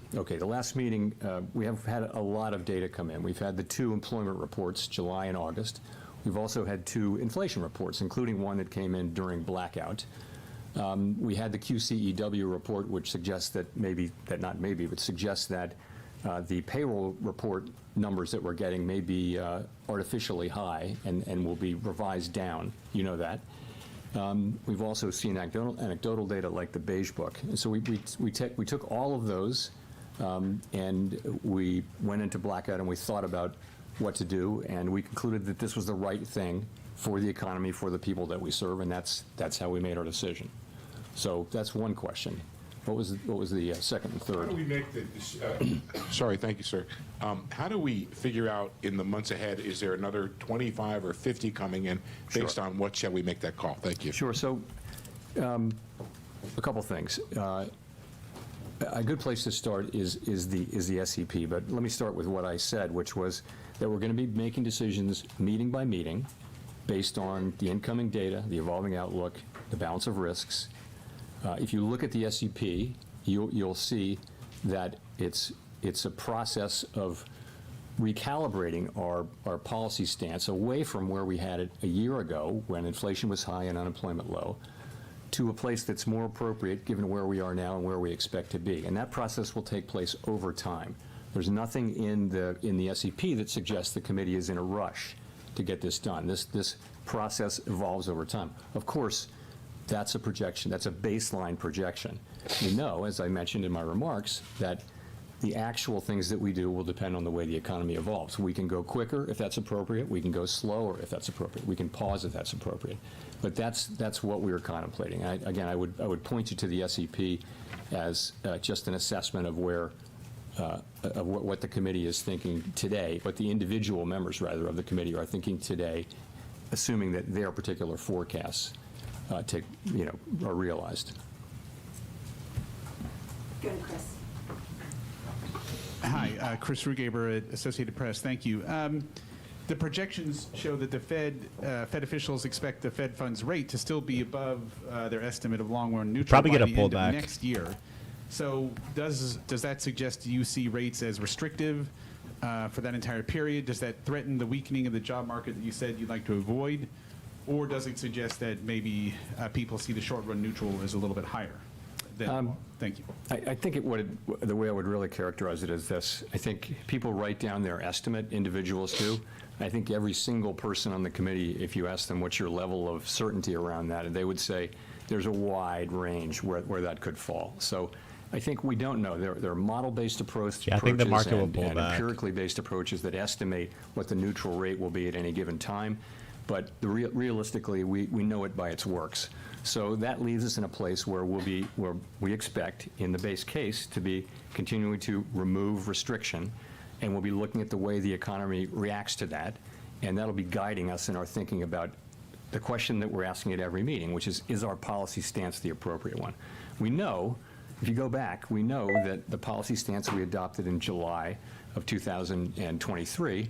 we have had a lot of data come in. We've had the two employment reports, July and August. We've also had two inflation reports, including one that came in during blackout. We had the QCEW report, which suggests that suggests that the payroll report numbers that we're getting may be artificially high and will be revised down. You know that. We've also seen anecdotal data like the Beige Book. And so we took all of those and we went into blackout and we thought about what to do, and we concluded that this was the right thing for the economy, for the people that we serve, and that's how we made our decision. So that's one question. What was the second and third? How do we make the sorry, thank you, sir. How do we figure out in the months ahead, is there another 25 or 50 coming in? Based on what shall we make that call? Thank you. Sure. So a couple things. A good place to start is the SEP, but let me start with what I said, which was that we're going to be making decisions meeting by meeting based on the incoming data, the evolving outlook, the balance of risks. If you look at the SEP, you'll see that it's a process of recalibrating our policy stance away from where we had it a year ago when inflation was high and unemployment low, to a place that's more appropriate given where we are now and where we expect to be. And that process will take place over time. There's nothing in the SEP that suggests the committee is in a rush to get this done. This process evolves over time. Of course, that's a projection, that's a baseline projection. We know, as I mentioned in my remarks, that the actual things that we do will depend on the way the economy evolves. We can go quicker if that's appropriate. We can go slower if that's appropriate. We can pause if that's appropriate. But that's what we were contemplating. Again, I would point you to the SEP as just an assessment of where of what the committee is thinking today, what the individual members, rather, of the committee are thinking today, assuming that their particular forecasts are realized. Go to Chris. Hi, Chris Rugaber at Associated Press. Thank you. The projections show that the Fed officials expect the Fed funds rate to still be above their estimate of long-run neutral Probably by get a the end pullback of next year. So does that suggest you see rates as restrictive for that entire period? Does that threaten the weakening of the job market that you said you'd like to avoid? Or does it suggest that maybe people see the short-run neutral as a little bit higher? Thank you. I think the way I would really characterize it is this. I think people write down their estimate, individuals do. I think every single person on the committee, if you ask them what's your level of certainty around that, and they would say there's a wide range where that could fall. So I think we don't know. There are model-based approaches I think the market will pull and back. empirically based approaches that estimate what the neutral rate will be at any given time. But realistically, we know it by its works. So that leaves us in a place where where we expect, in the base case, to be continuing to remove restriction, and we'll be looking at the way the economy reacts to that, and that'll be guiding us in our thinking about the question that we're asking at every meeting, which is our policy stance the appropriate one? We know, if you go back, we know that the policy stance we adopted in July of 2023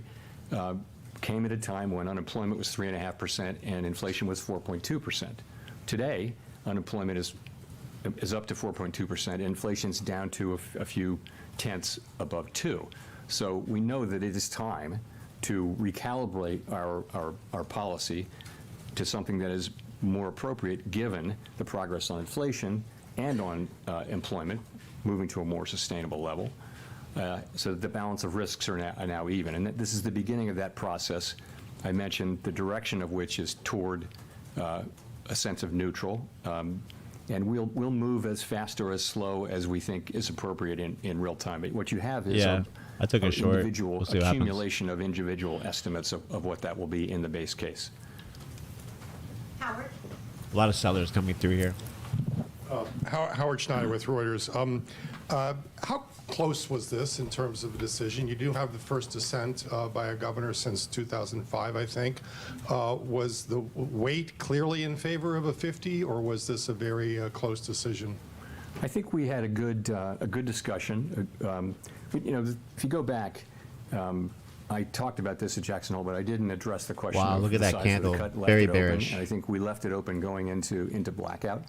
came at a time when unemployment was 3.5% and inflation was 4.2%. Today, unemployment is up to 4.2%, and inflation's down to a few tenths above 2. So we know that it is time to recalibrate our policy to something that is more appropriate given the progress on inflation and on employment moving to a more sustainable level, so that the balance of risks are now even. And this is the beginning of that process. I mentioned the direction of which is toward a sense of neutral, and we'll move as fast or as slow as we think is appropriate in real time. But what you have is I took a short. individual We'll see what happens. accumulation of individual estimates of what that will be in the base case. Howard. A lot of sellers coming through here. Howard Schneider with Reuters. How close was this in terms of the decision? You do have the first dissent by a governor since 2005, I think. Was the weight clearly in favor of a 50, or was this a very close decision? I think we had a good discussion. If you go back, I talked about this at Jackson Hole, but I didn't address the question Wow, of look at the that size candle. of the cut, left Very it open, bearish. and I think we left it open going into blackout.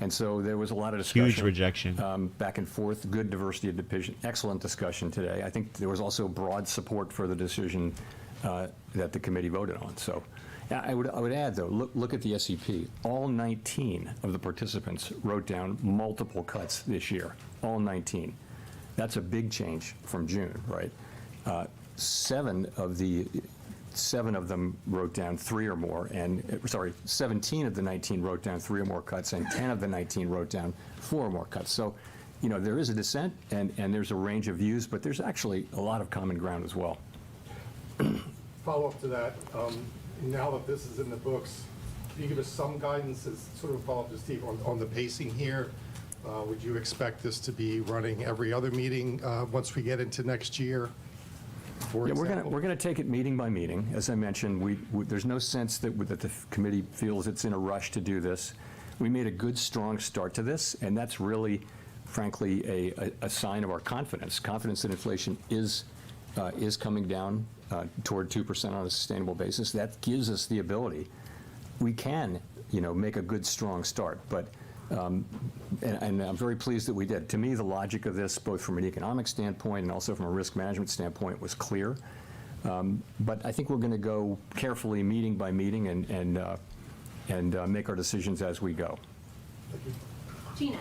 And so there was a lot of discussion. Huge rejection. Back and forth, good diversity of division, excellent discussion today. I think there was also broad support for the decision that the committee voted on. So I would add, though, look at the SEP. All 19 of the participants wrote down multiple cuts this year, all 19. That's a big change from June, right? 7 of them wrote down 3 or more, and 17 of the 19 wrote down 3 or more cuts, and 10 of the 19 wrote down 4 or more cuts. So, there is a dissent, and there's a range of views, but there's actually a lot of common ground as well. Follow up to that, now that this is in the books, can you give us some guidance as sort of follow up to Steve on the pacing here? Would you expect this to be running every other meeting once we get into next year? Yeah, we're going to take it meeting by meeting. As I mentioned, there's no sense that the committee feels it's in a rush to do this. We made a good, strong start to this, and that's really frankly, a sign of our confidence that inflation is coming down toward 2% on a sustainable basis. That gives us the ability. We can, make a good, strong start. But and I'm very pleased that we did. To me, the logic of this, both from an economic standpoint and also from a risk management standpoint, was clear. But I think we're going to go carefully, meeting by meeting, and make our decisions as we go. Gina.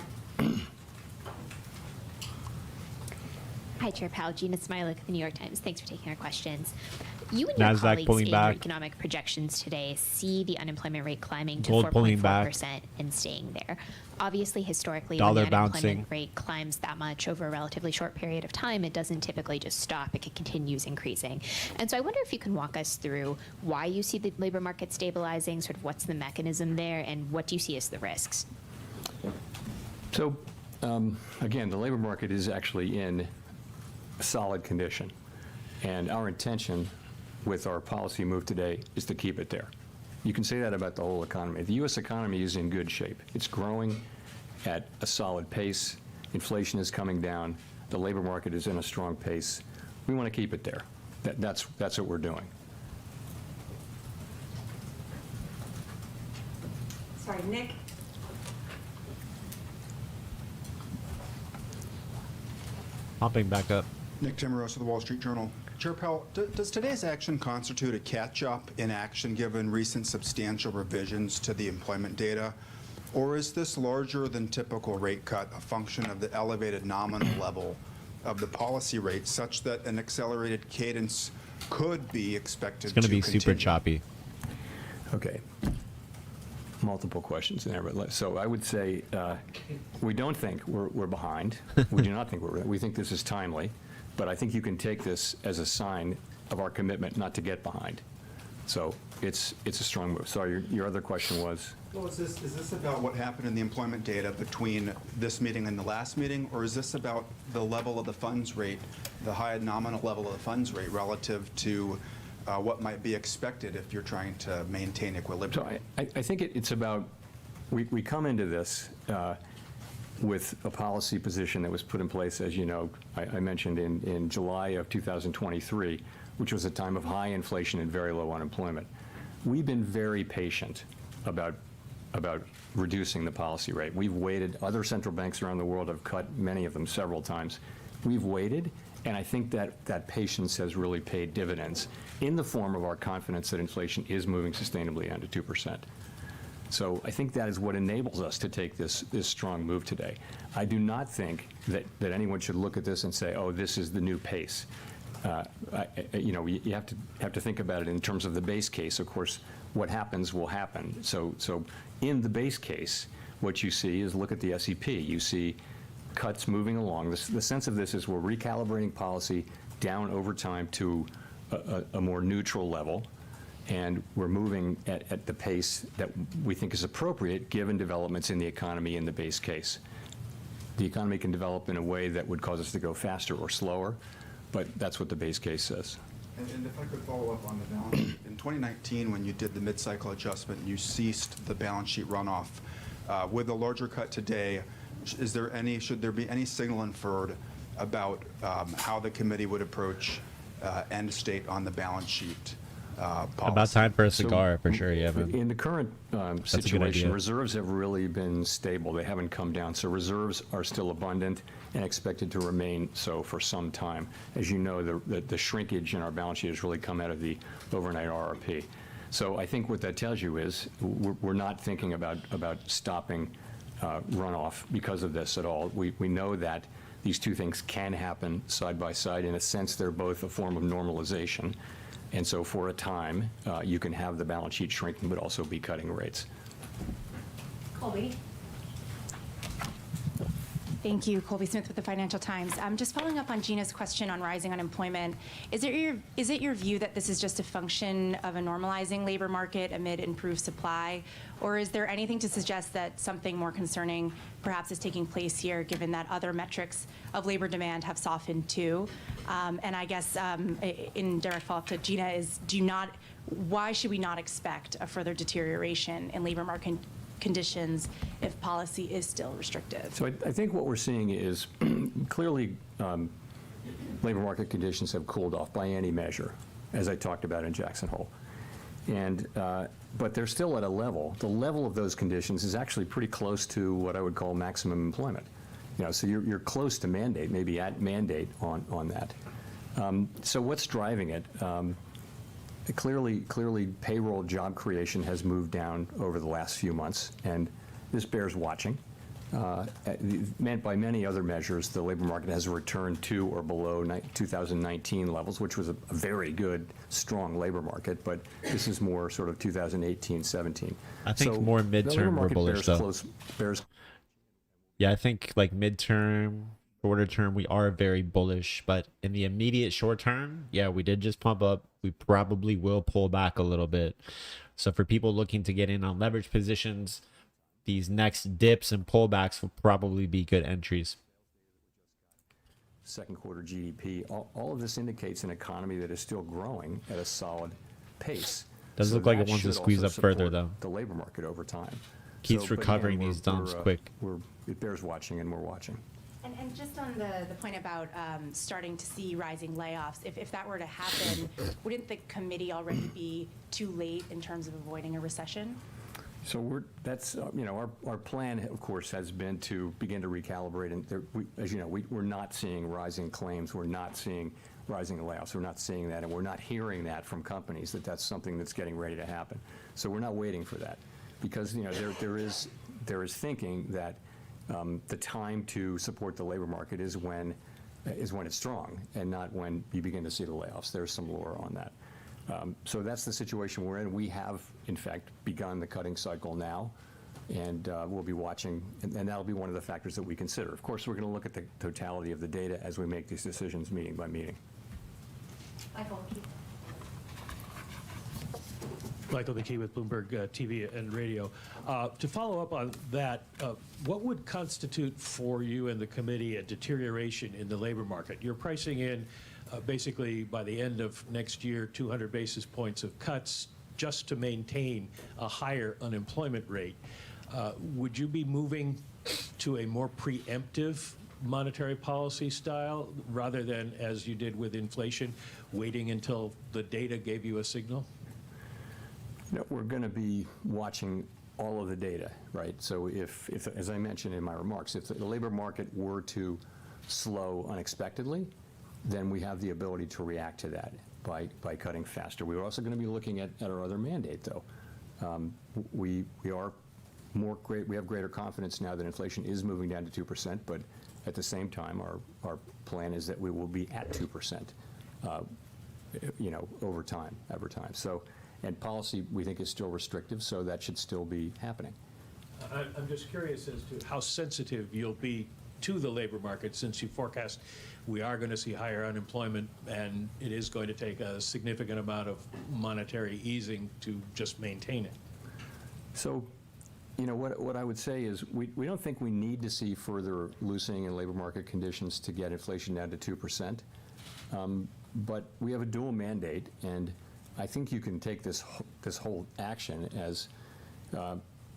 Hi, Chair Powell. Gina Smilik of the New York Times. Thanks for taking our questions. You and your NASDAQ colleagues pulling in back. your economic projections today see the unemployment rate climbing to Gold pulling back. 4.4% and staying there. Obviously, historically, Dollar when the unemployment bouncing. rate climbs that much over a relatively short period of time, it doesn't typically just stop. It continues increasing. And so I wonder if you can walk us through why you see the labor market stabilizing, sort of what's the mechanism there, and what do you see as the risks? So, again, the labor market is actually in solid condition. And our intention with our policy move today is to keep it there. You can say that about the whole economy. The U.S. economy is in good shape. It's growing at a solid pace. Inflation is coming down. The labor market is in a strong pace. We want to keep it there. That's what we're doing. Sorry, Nick. Popping back up. Nick Timmeros of the Wall Street Journal. Chair Powell, does today's action constitute a catch-up in action given recent substantial revisions to the employment data? Or is this larger than typical rate cut a function of the elevated nominal level of the policy rate such that an accelerated cadence could be expected to It's going to be super continue? choppy. Okay. Multiple questions in there, but so I would say we don't think we're behind. We do not think we think this is timely, but I think you can take this as a sign of our commitment not to get behind. So it's a strong move. Sorry, your other question was? Well, is this about what happened in the employment data between this meeting and the last meeting, or is this about the level of the funds rate, the high nominal level of the funds rate relative to what might be expected if you're trying to maintain equilibrium? So I think it's about, we come into this with a policy position that was put in place, as you know, I mentioned in July of 2023, which was a time of high inflation and very low unemployment. We've been very patient about reducing the policy rate. We've waited. Other central banks around the world have cut, many of them several times. We've waited, and I think that patience has really paid dividends in the form of our confidence that inflation is moving sustainably down to 2%. So I think that is what enables us to take this strong move today. I do not think that anyone should look at this and say, oh, this is the new pace. You have to think about it in terms of the base case. Of course, what happens will happen. So in the base case, what you see is, look at the SEP. You see cuts moving along. The sense of this is we're recalibrating policy down over time to a more neutral level, and we're moving at the pace that we think is appropriate given developments in the economy in the base case. The economy can develop in a way that would cause us to go faster or slower, but that's what the base case says. And if I could follow up on the balance sheet. In 2019, when you did the mid-cycle adjustment, you ceased the balance sheet runoff. With a larger cut today, should there be any signal inferred about how the committee would approach end state on the balance sheet policy? About time for a cigar, for sure, yeah, man. In the current a good situation, idea. reserves have really been stable. They haven't come down. So reserves are still abundant and expected to remain so for some time. As you know, the shrinkage in our balance sheet has really come out of the overnight RRP. So I think what that tells you is we're not thinking about stopping runoff because of this at all. We know that these two things can happen side by side. In a sense, they're both a form of normalization. And so for a time, you can have the balance sheet shrinking, but also be cutting rates. Colby. Thank you. Colby Smith with the Financial Times. Just following up on Gina's question on rising unemployment, is it your view that this is just a function of a normalizing labor market amid improved supply, or is there anything to suggest that something more concerning perhaps is taking place here, given that other metrics of labor demand have softened too? And I guess in direct follow-up to Gina is, why should we not expect a further deterioration in labor market conditions if policy is still restrictive? So I think what we're seeing is clearly labor market conditions have cooled off by any measure, as I talked about in Jackson Hole. And, but they're still at a level. The level of those conditions is actually pretty close to what I would call maximum employment. You know, so you're close to mandate, maybe at mandate on that. So what's driving it? Clearly payroll job creation has moved down over the last few months, and this bears watching. By many other measures, the labor market has returned to or below 2019 levels, which was a very good, strong labor market, but this is more sort of 2018, 17. I think more midterm we're bullish, though. Yeah, I think like midterm, shorter term, we are very bullish, but in the immediate short term, yeah, we did just pump up. We probably will pull back a little bit. So for people looking to get in on leverage positions, these next dips and pullbacks will probably be good entries. Second quarter GDP, all of this indicates an economy that is still growing at a solid pace. Does look like it wants to squeeze up further, though. The labor market over time. Keeps recovering these dumps quick. It bears watching, and we're watching. And just on the point about starting to see rising layoffs, if that were to happen, wouldn't the committee already be too late in terms of avoiding a recession? So that's you know, our plan, of course, has been to begin to recalibrate. And as you know, we're not seeing rising claims. We're not seeing rising layoffs. We're not seeing that, and we're not hearing that from companies that that's something that's getting ready to happen. So we're not waiting for that, because you know there is thinking that the time to support the labor market is when it's strong, and not when you begin to see the layoffs. There's some lore on that. So that's the situation we're in. We have, in fact, begun the cutting cycle now, and we'll be watching, and that'll be one of the factors that we consider. Of course, we're going to look at the totality of the data as we make these decisions meeting by meeting. Michael McKee with Bloomberg TV and Radio. To follow up on that, what would constitute for you and the committee a deterioration in the labor market? You're pricing in basically by the end of next year 200 basis points of cuts just to maintain a higher unemployment rate. Would you be moving to a more preemptive monetary policy style rather than, as you did with inflation, waiting until the data gave you a signal? No, we're going to be watching all of the data, right? So if, as I mentioned in my remarks, if the labor market were to slow unexpectedly, then we have the ability to react to that by cutting faster. We're also going to be looking at our other mandate, though. We have greater confidence now that inflation is moving down to 2%, but at the same time, our plan is that we will be at 2%, you know, over time. So. And policy, we think, is still restrictive, so that should still be happening. I'm just curious as to how sensitive you'll be to the labor market, since you forecast we are going to see higher unemployment, and it is going to take a significant amount of monetary easing to just maintain it. So, you know, what I would say is we don't think we need to see further loosening in labor market conditions to get inflation down to 2%. But we have a dual mandate, and I think you can take this whole action as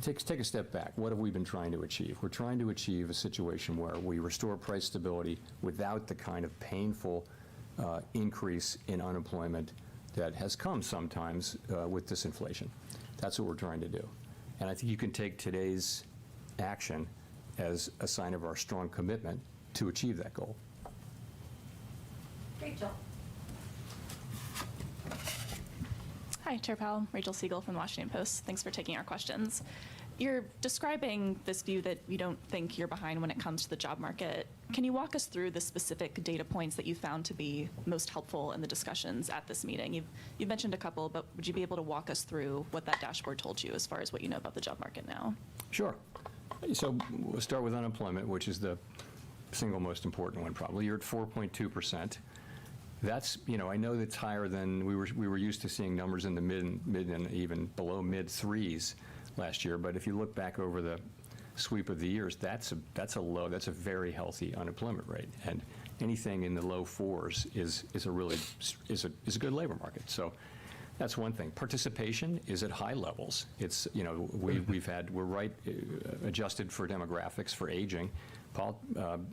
take a step back. What have we been trying to achieve? We're trying to achieve a situation where we restore price stability without the kind of painful increase in unemployment that has come sometimes with disinflation. That's what we're trying to do. And I think you can take today's action as a sign of our strong commitment to achieve that goal. Rachel. Hi, Chair Powell. Rachel Siegel from the Washington Post. Thanks for taking our questions. You're describing this view that you don't think you're behind when it comes to the job market. Can you walk us through the specific data points that you found to be most helpful in the discussions at this meeting? You've mentioned a couple, but would you be able to walk us through what that dashboard told you as far as what you know about the job market now? Sure. So we'll start with unemployment, which is the single most important one probably. You're at 4.2%. That's, you know, I know that's higher than we were used to seeing numbers in the mid and even below mid threes last year. But if you look back over the sweep of the years, that's a very healthy unemployment rate. And anything in the low fours is a good labor market. So That's one thing. Participation is at high levels. It's, you know, we're right adjusted for demographics, for aging.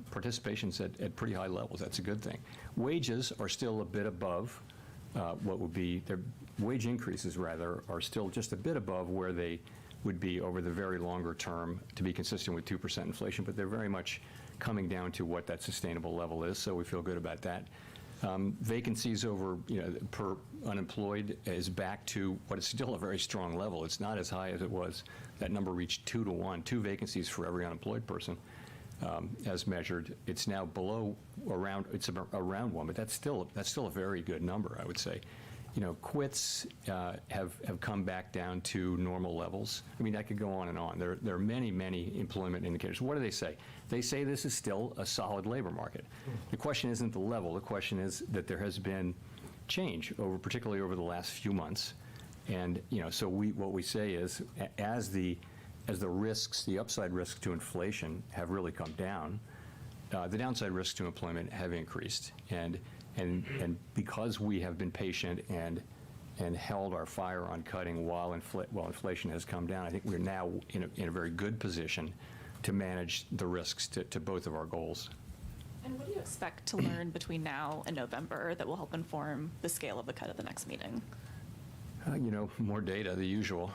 Participation's at pretty high levels. That's a good thing. Wages are still a bit above what would be, their wage increases, rather, are still just a bit above where they would be over the very longer term to be consistent with 2% inflation, but they're very much coming down to what that sustainable level is, so we feel good about that. Vacancies over, you know, per unemployed is back to what is still a very strong level. It's not as high as it was. That number reached 2 to 1, 2 vacancies for every unemployed person as measured. It's now below around, it's around 1, but that's still a very good number, I would say. You know, quits have come back down to normal levels. I mean, I could go on and on. There are many, many employment indicators. What do they say? They say this is still a solid labor market. The question isn't the level. The question is that there has been change, particularly over the last few months. And, you know, so what we say is, as the risks, the upside risks to inflation have really come down, the downside risks to employment have increased. And because we have been patient and held our fire on cutting while inflation has come down, I think we're now in a very good position to manage the risks to both of our goals. And what do you expect to learn between now and November that will help inform the scale of the cut at the next meeting? You know, more data, the usual.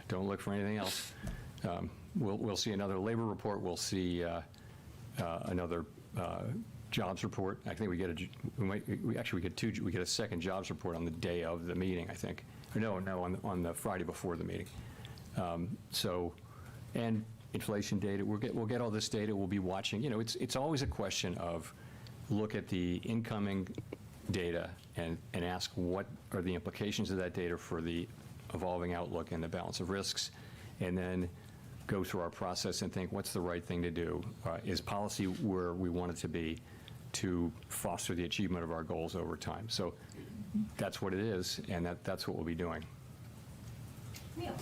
Don't look for anything else. We'll see another labor report. We'll see another jobs report. I think we get a second jobs report on the day of the meeting, I think. Or no, on the Friday before the meeting. And inflation data. We'll get all this data. We'll be watching. You know, it's always a question of look at the incoming data and ask what are the implications of that data for the evolving outlook and the balance of risks, and then go through our process and think what's the right thing to do. Is policy where we want it to be to foster the achievement of our goals over time? So that's what it is, and that's what we'll be doing. Neil.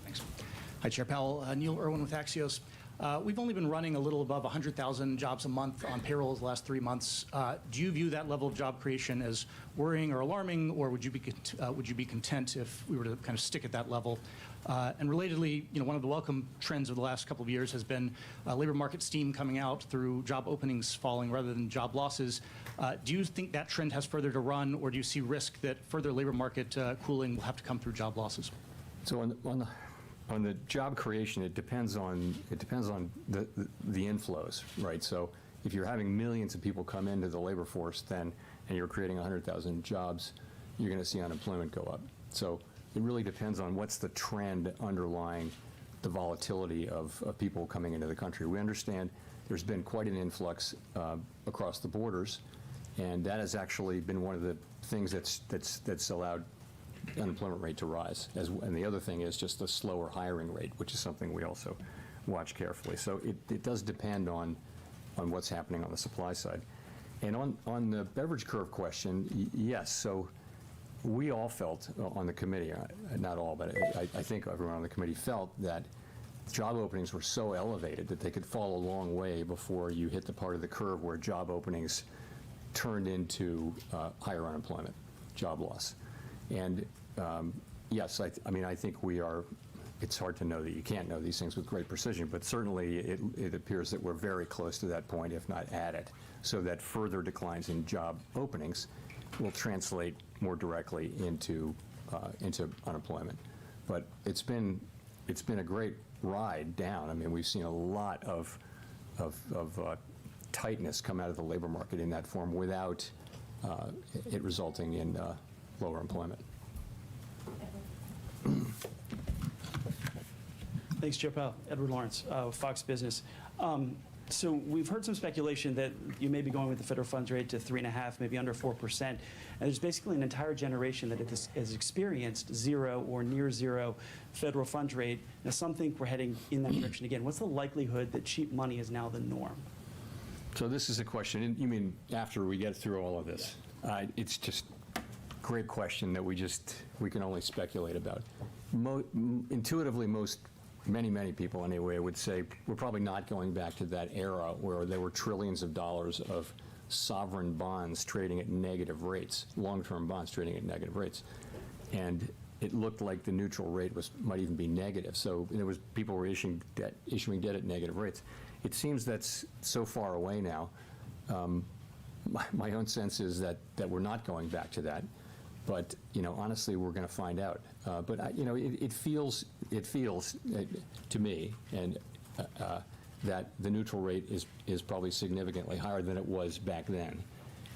Thanks. Hi, Chair Powell. Neil Irwin with Axios. We've only been running a little above 100,000 jobs a month on payroll the last 3 months. Do you view that level of job creation as worrying or alarming, or would you be content if we were to kind of stick at that level? And relatedly, you know, one of the welcome trends of the last couple of years has been labor market steam coming out through job openings falling rather than job losses. Do you think that trend has further to run, or do you see risk that further labor market cooling will have to come through job losses? So on the job creation, it depends on the inflows, right? So if you're having millions of people come into the labor force, and you're creating 100,000 jobs, you're going to see unemployment go up. So it really depends on what's the trend underlying the volatility of people coming into the country. We understand there's been quite an influx across the borders, and that has actually been one of the things that's allowed unemployment rate to rise. And the other thing is just the slower hiring rate, which is something we also watch carefully. So it does depend on what's happening on the supply side. And on the beverage curve question, yes. So we all felt on the committee, not all, but I think everyone on the committee felt that job openings were so elevated that they could fall a long way before you hit the part of the curve where job openings turned into higher unemployment, job loss. And yes, I mean, I think we are, it's hard to know that you can't know these things with great precision, but certainly it appears that we're very close to that point, if not at it, so that further declines in job openings will translate more directly into unemployment. But it's been a great ride down. I mean, we've seen a lot of tightness come out of the labor market in that form without it resulting in lower employment. Thanks, Chair Powell. Edward Lawrence, Fox Business. So we've heard some speculation that you may be going with the federal funds rate to 3.5%, maybe under 4%. And there's basically an entire generation that has experienced zero or near zero federal funds rate. Now, some think we're heading in that direction again. What's the likelihood that cheap money is now the norm? So this is a question, you mean after we get through all of this? It's just a great question that we can only speculate about. Intuitively, many people anyway would say we're probably not going back to that era where there were trillions of dollars of sovereign bonds trading at negative rates, long-term bonds trading at negative rates. And it looked like the neutral rate might even be negative. So there was people were issuing debt at negative rates. It seems that's so far away now. My own sense is that we're not going back to that. But honestly, we're going to find out. But it feels to me and that the neutral rate is probably significantly higher than it was back then.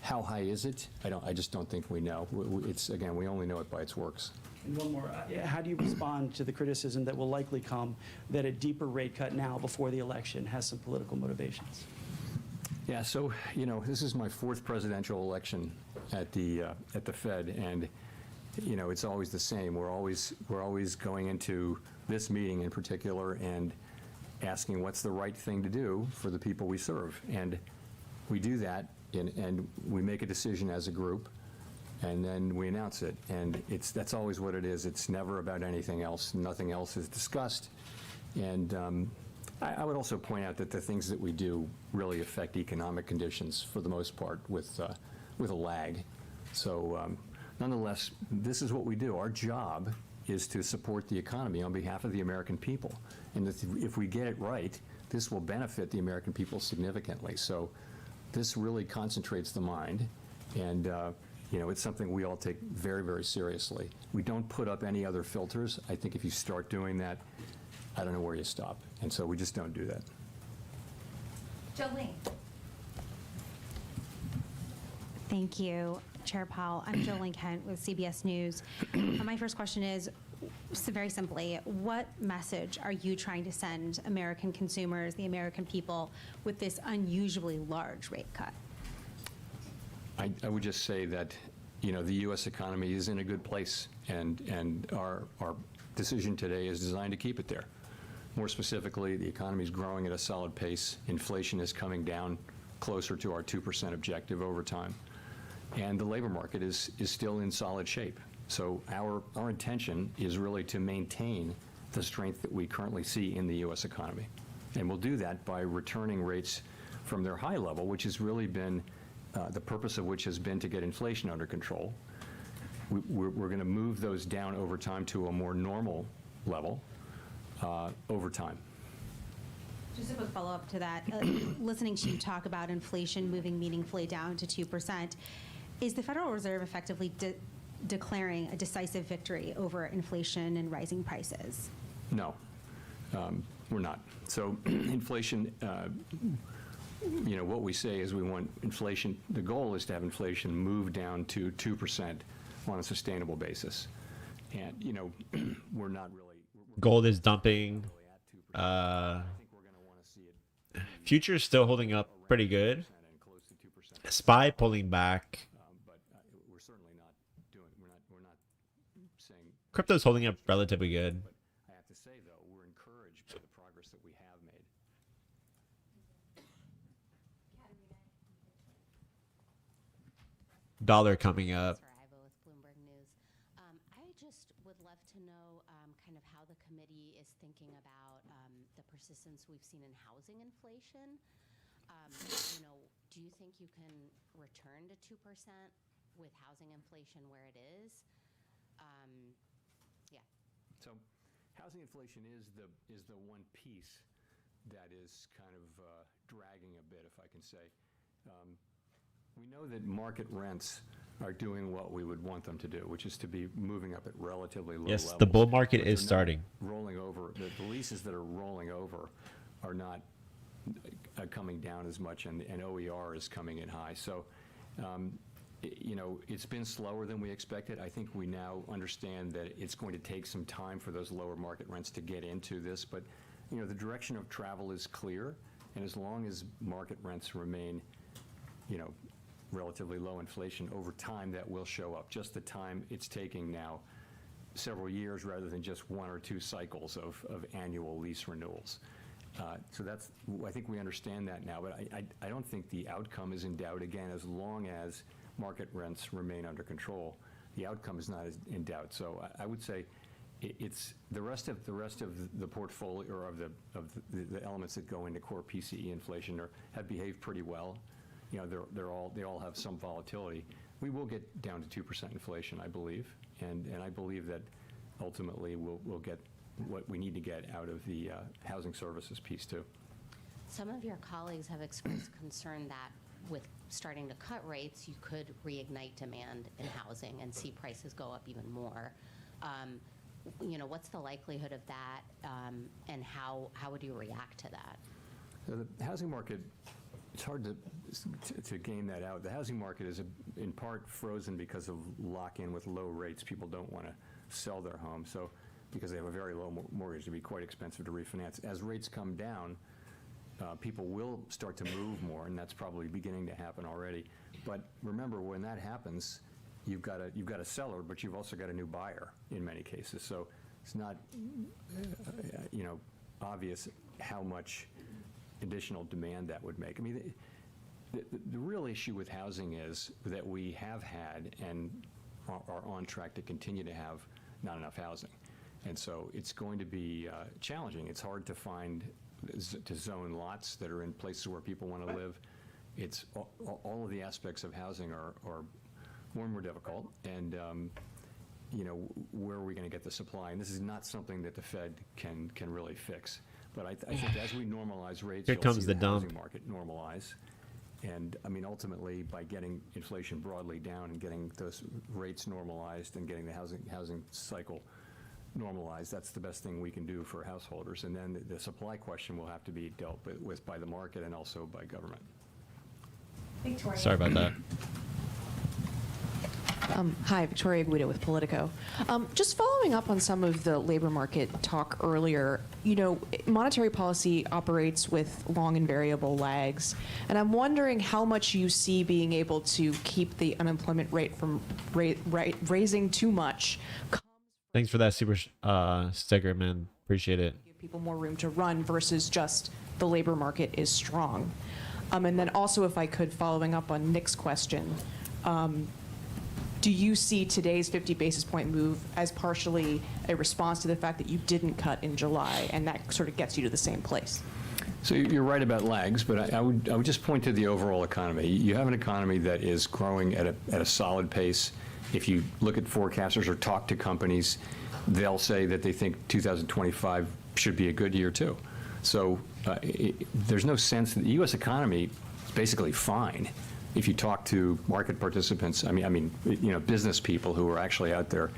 How high is it? I just don't think we know. Again, we only know it by its works. And one more, how do you respond to the criticism that will likely come that a deeper rate cut now before the election has some political motivations? Yeah, so this is my 4th presidential election at the Fed, and it's always the same. We're always going into this meeting in particular and asking what's the right thing to do for the people we serve, and we do that, and we make a decision as a group. And then we announce it, and that's always what it is. It's never about anything else. Nothing else is discussed. And I would also point out that the things that we do really affect economic conditions for the most part with a lag. So nonetheless, this is what we do. Our job is to support the economy on behalf of the American people. And if we get it right, this will benefit the American people significantly. So this really concentrates the mind, and it's something we all take very, very seriously. We don't put up any other filters. I think if you start doing that, I don't know where you stop. And so we just don't do that. Jolene. Thank you, Chair Powell. I'm Jolene Kent with CBS News. My first question is, very simply, what message are you trying to send American consumers, the American people, with this unusually large rate cut? I would just say that, the U.S. economy is in a good place, and our decision today is designed to keep it there. More specifically, the economy is growing at a solid pace. Inflation is coming down closer to our 2% objective over time. And the labor market is still in solid shape. So our intention is really to maintain the strength that we currently see in the U.S. economy. And we'll do that by returning rates from their high level, which has really been the purpose of which has been to get inflation under control. We're going to move those down over time to a more normal level over time. Just a quick follow-up to that. Listening to you talk about inflation moving meaningfully down to 2%, is the Federal Reserve effectively declaring a decisive victory over inflation and rising prices? No, we're not. So inflation, what we say is we want inflation, the goal is to have inflation move down to 2% on a sustainable basis. And, we're not really. Gold is dumping. Futures still holding up pretty good. SPY pulling back. We're certainly not doing, we're not saying. Crypto's holding up relatively good. I have to say, though, we're encouraged by the progress that we have made. Dollar coming up. With Bloomberg News. I just would love to know kind of how the committee is thinking about the persistence we've seen in housing inflation. Do you think you can return to 2% with housing inflation where it is? Yeah. So, housing inflation is the one piece that is kind of dragging a bit, if I can say. We know that market rents are doing what we would want them to do, which is to be moving up at relatively low levels. Yes, the bull market is starting. Rolling over. The leases that are rolling over are not coming down as much, and OER is coming in high. So, it's been slower than we expected. I think we now understand that it's going to take some time for those lower market rents to get into this, but the direction of travel is clear, and as long as market rents remain, relatively low inflation over time, that will show up. Just the time it's taking now, several years rather than just 1 or 2 cycles of annual lease renewals. So I think we understand that now, but I don't think the outcome is in doubt. Again, as long as market rents remain under control, the outcome is not in doubt. So I would say it's the rest of the portfolio, or of the elements that go into core PCE inflation have behaved pretty well. you know, they all have some volatility. We will get down to 2% inflation, I believe, and I believe that ultimately we'll get what we need to get out of the housing services piece too. Some of your colleagues have expressed concern that with starting to cut rates, you could reignite demand in housing and see prices go up even more. You know, what's the likelihood of that, and how would you react to that? So the housing market, it's hard to game that out. The housing market is in part frozen because of lock-in with low rates. People don't want to sell their home, so because they have a very low mortgage, it'd be quite expensive to refinance. As rates come down, people will start to move more, and that's probably beginning to happen already. But remember, when that happens, you've got a seller, but you've also got a new buyer in many cases. So it's not, you know, obvious how much additional demand that would make. I mean, the real issue with housing is that we have had and are on track to continue to have not enough housing. And so it's going to be challenging. It's hard to find, to zone lots that are in places where people want to live. It's all of the aspects of housing are more and more difficult. And you know, where are we going to get the supply? And this is not something that the Fed can really fix. But I think as we normalize rates, Here you'll comes see the the dump. housing market normalize. And I mean, ultimately, by getting inflation broadly down and getting those rates normalized and getting the housing cycle normalized, that's the best thing we can do for householders. And then the supply question will have to be dealt with by the market and also by government. Victoria. Sorry about that. Hi, Victoria Guido with Politico. Just following up on some of the labor market talk earlier, you know, monetary policy operates with long and variable lags, and I'm wondering how much you see being able to keep the unemployment rate from raising too much. Thanks for that super sticker, man. Appreciate it. Give people more room to run versus just the labor market is strong. And then also, if I could, following up on Nick's question, do you see today's 50 basis point move as partially a response to the fact that you didn't cut in July, and that sort of gets you to the same place? So you're right about lags, but I would just point to the overall economy. You have an economy that is growing at a solid pace. If you look at forecasters or talk to companies, they'll say that they think 2025 should be a good year too. So there's no sense that the U.S. economy is basically fine. If you talk to market participants, I mean, you know, business people who are actually out there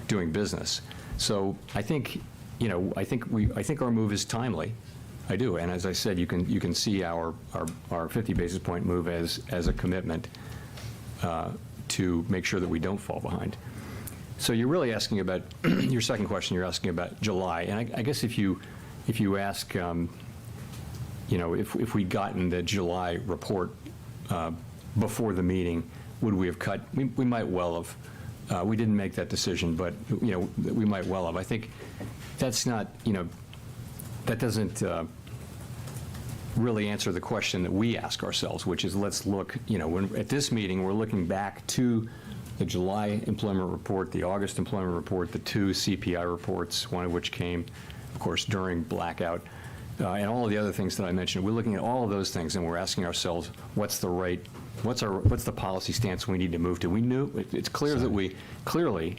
doing business. So I think, you know, I think our move is timely. I do, and as I said, you can see our 50 basis point move as a commitment to make sure that we don't fall behind. So you're really asking about your second question. You're asking about July, and I guess if you ask, you know, if we'd gotten the July report before the meeting, would we have cut? We might well have. We didn't make that decision, but you know, we might well have. I think that's not, you know, that doesn't really answer the question that we ask ourselves, which is, let's look, you know, at this meeting, we're looking back to the July employment report, the August employment report, the two CPI reports, one of which came, of course, during blackout, and all of the other things that I mentioned. We're looking at all of those things, and we're asking ourselves, what's the policy stance we need to move to? We knew, it's clear that we clearly,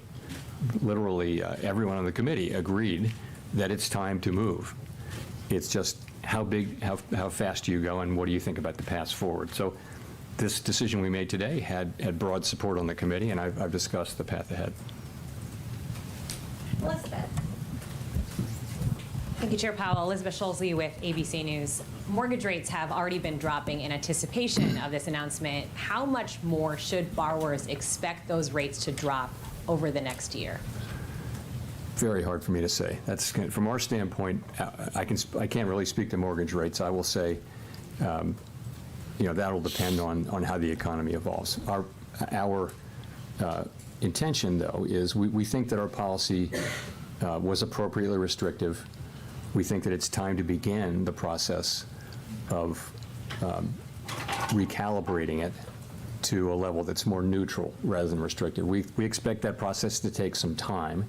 literally, everyone on the committee agreed that it's time to move. It's just how fast do you go, and what do you think about the path forward? So this decision we made today had broad support on the committee, and I've discussed the path ahead. Elizabeth. Thank you, Chair Powell. Elizabeth Schulze with ABC News. Mortgage rates have already been dropping in anticipation of this announcement. How much more should borrowers expect those rates to drop over the next year? Very hard for me to say. That's from our standpoint. I can't really speak to mortgage rates. I will say, you know, that'll depend on how the economy evolves. Our intention, though, is we think that our policy was appropriately restrictive. We think that it's time to begin the process of recalibrating it to a level that's more neutral rather than restrictive. We expect that process to take some time,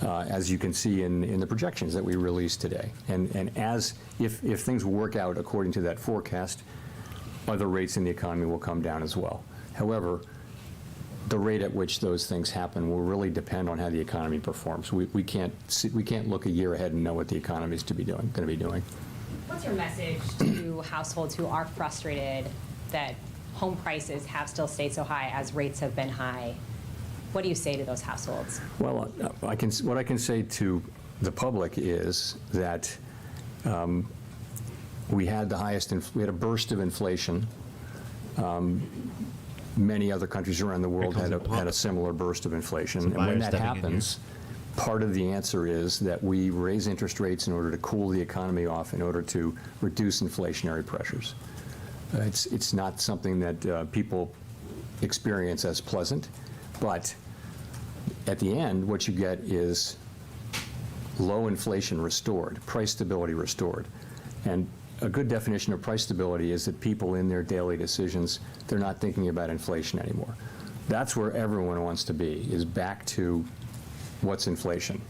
as you can see in the projections that we released today. And if things work out according to that forecast, other rates in the economy will come down as well. However, the rate at which those things happen will really depend on how the economy performs. We can't look a year ahead and know what the economy is going to be doing. What's your message to households who are frustrated that home prices have still stayed so high as rates have been high? What do you say to those households? Well, what I can say to the public is that we had a burst of inflation. Many other countries around the world had a similar burst of inflation. And when that happens, part of the answer is that we raise interest rates in order to cool the economy off, in order to reduce inflationary pressures. It's not something that people experience as pleasant, but at the end, what you get is low inflation restored, price stability restored. And a good definition of price stability is that people in their daily decisions, they're not thinking about inflation anymore. That's where everyone wants to be, is back to what's inflation.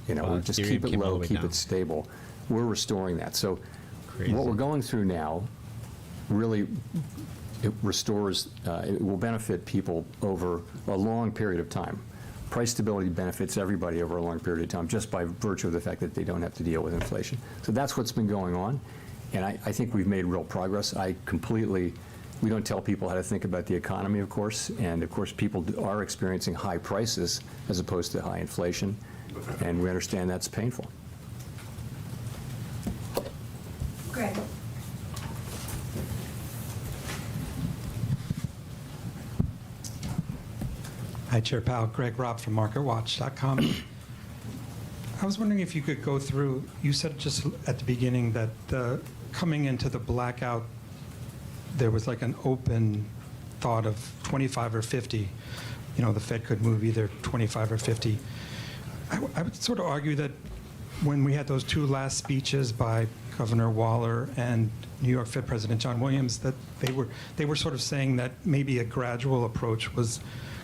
Just keep it low, keep it stable. We're restoring that. So what we're going through now really, it restores, it will benefit people over a long period of time. Price stability benefits everybody over a long period of time just by virtue of the fact that they don't have to deal with inflation. So that's what's been going on, and I think we've made real progress. We don't tell people how to think about the economy, of course, and of course people are experiencing high prices as opposed to high inflation, and we understand that's painful. Greg. Hi, Chair Powell. Greg Robb from MarketWatch.com. I was wondering if you could go through, you said just at the beginning that coming into the blackout, there was like an open thought of 25 or 50. The Fed could move either 25 or 50. I would sort of argue that when we had those two last speeches by Governor Waller and New York Fed President John Williams, that they were sort of saying that maybe a gradual approach was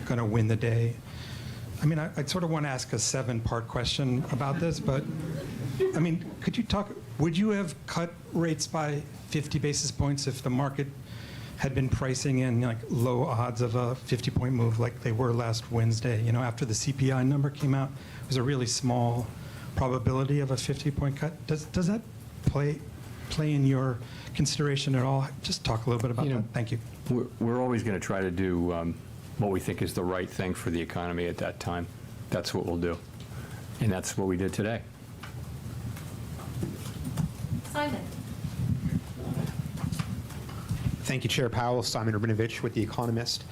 going to win the day. I mean, I sort of want to ask a 7-part question about this, but I mean, could you talk, would you have cut rates by 50 basis points if the market had been pricing in like low odds of a 50-point move like they were last Wednesday? After the CPI number came out, it was a really small probability of a 50-point cut. Does that play in your consideration at all? Just talk a little bit about that. Thank you. We're always going to try to do what we think is the right thing for the economy at that time. That's what we'll do. And that's what we did today. Simon. Thank you, Chair Powell. Simon Rabinovich with The Economist.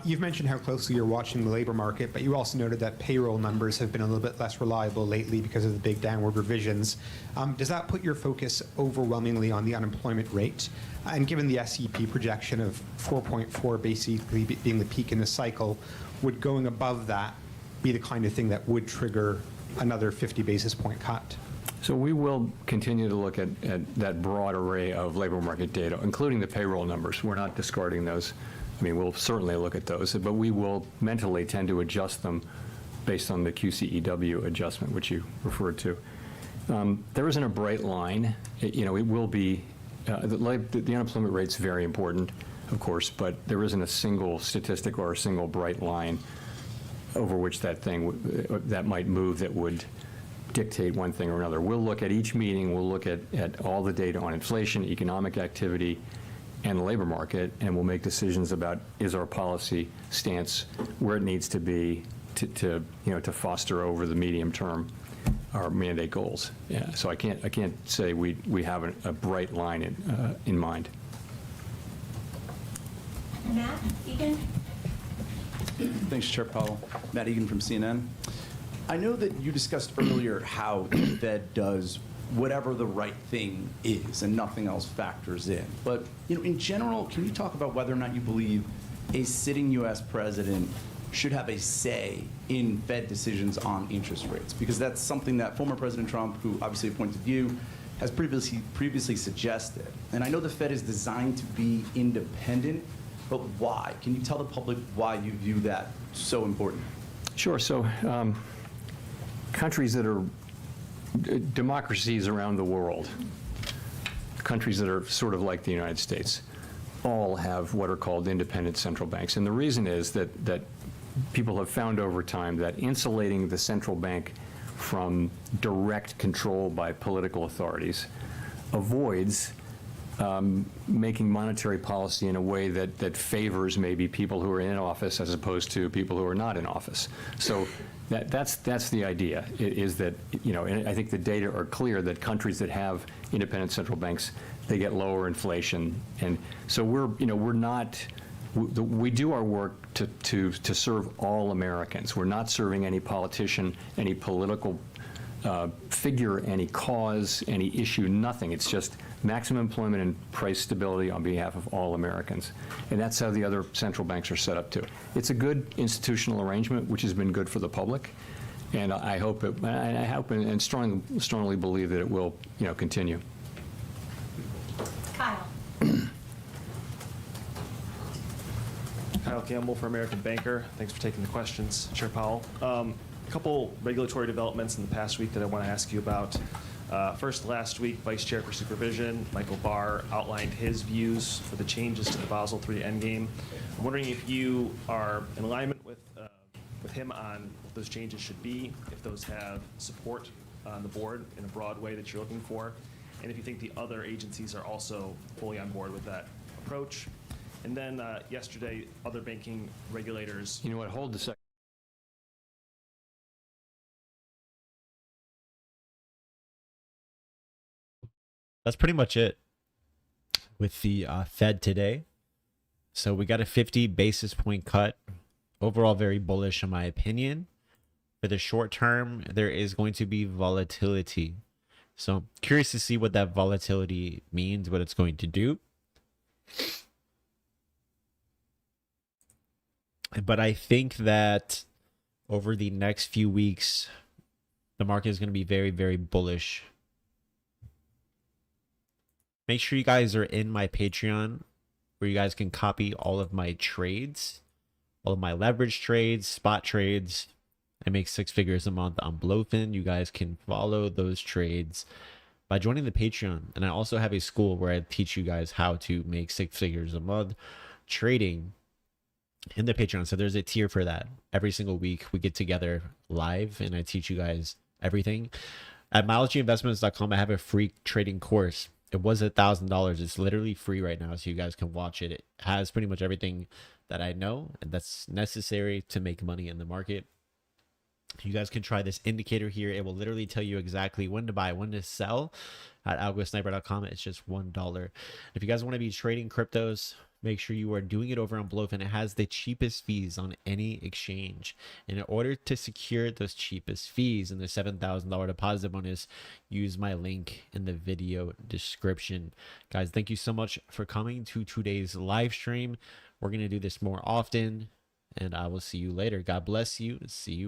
You've mentioned how closely you're watching the labor market, but you also noted that payroll numbers have been a little bit less reliable lately because of the big downward revisions. Does that put your focus overwhelmingly on the unemployment rate? And given the SEP projection of 4.4 basically being the peak in the cycle, would going above that be the kind of thing that would trigger another 50 basis point cut? So we will continue to look at that broad array of labor market data, including the payroll numbers. We're not discarding those. I mean, we'll certainly look at those, but we will mentally tend to adjust them based on the QCEW adjustment, which you referred to. There isn't a bright line. It will be, the unemployment rate's very important, of course, but there isn't a single statistic or a single bright line over which that might move that would dictate one thing or another. We'll look at each meeting, we'll look at all the data on inflation, economic activity, and the labor market, and we'll make decisions about is our policy stance where it needs to be to foster over the medium term our mandate goals. Yeah, so I can't say we have a bright line in mind. Matt Egan. Thanks, Chair Powell. Matt Egan from CNN. I know that you discussed earlier how the Fed does whatever the right thing is and nothing else factors in. But in general, can you talk about whether or not you believe a sitting U.S. president should have a say in Fed decisions on interest rates? Because that's something that former President Trump, who obviously appointed you, has previously suggested. And I know the Fed is designed to be independent, but why? Can you tell the public why you view that so important? Sure. So countries that are democracies around the world, countries that are sort of like the United States, all have what are called independent central banks. And the reason is that people have found over time that insulating the central bank from direct control by political authorities avoids making monetary policy in a way that favors maybe people who are in office as opposed to people who are not in office. So that's the idea, is that, and I think the data are clear that countries that have independent central banks, they get lower inflation. And so we do our work to serve all Americans. We're not serving any politician, any political figure, any cause, any issue, nothing. It's just maximum employment and price stability on behalf of all Americans. And that's how the other central banks are set up too. It's a good institutional arrangement, which has been good for the public. And I hope and strongly believe that it will, continue. Kyle. Kyle Campbell for American Banker. Thanks for taking the questions, Chair Powell. A couple regulatory developments in the past week that I want to ask you about. First, last week, Vice Chair for Supervision, Michael Barr, outlined his views for the changes to the Basel III Endgame. I'm wondering if you are in alignment with him on what those changes should be, if those have support on the board in a broad way that you're looking for, and if you think the other agencies are also fully on board with that approach. And then yesterday, other banking regulators. You know what? Hold a second. That's pretty much it with the Fed today. So we got a 50 basis point cut. Overall, very bullish in my opinion. For the short term, there is going to be volatility. So curious to see what that volatility means, what it's going to do. But I think that over the next few weeks, the market is going to be very, very bullish. Make sure you guys are in my Patreon, where you guys can copy all of my trades, all of my leverage trades, spot trades. I make 6 figures a month on Blowfin. You guys can follow those trades by joining the Patreon. And I also have a school where I teach you guys how to make 6 figures a month trading in the Patreon. So there's a tier for that. Every single week we get together live and I teach you guys everything. At milesginvestments.com, I have a free trading course. It was $1,000. It's literally free right now, so you guys can watch it. It has pretty much everything that I know and that's necessary to make money in the market. You guys can try this indicator here. It will literally tell you exactly when to buy, when to sell at ALGOSNIPER.com. It's just $1. If you guys want to be trading cryptos, make sure you are doing it over on Blowfin. It has the cheapest fees on any exchange. And in order to secure those cheapest fees and the $7,000 deposit bonus, use my link in the video description. Guys, thank you so much for coming to today's live stream. We're going to do this more often, and I will see you later. God bless you. See you.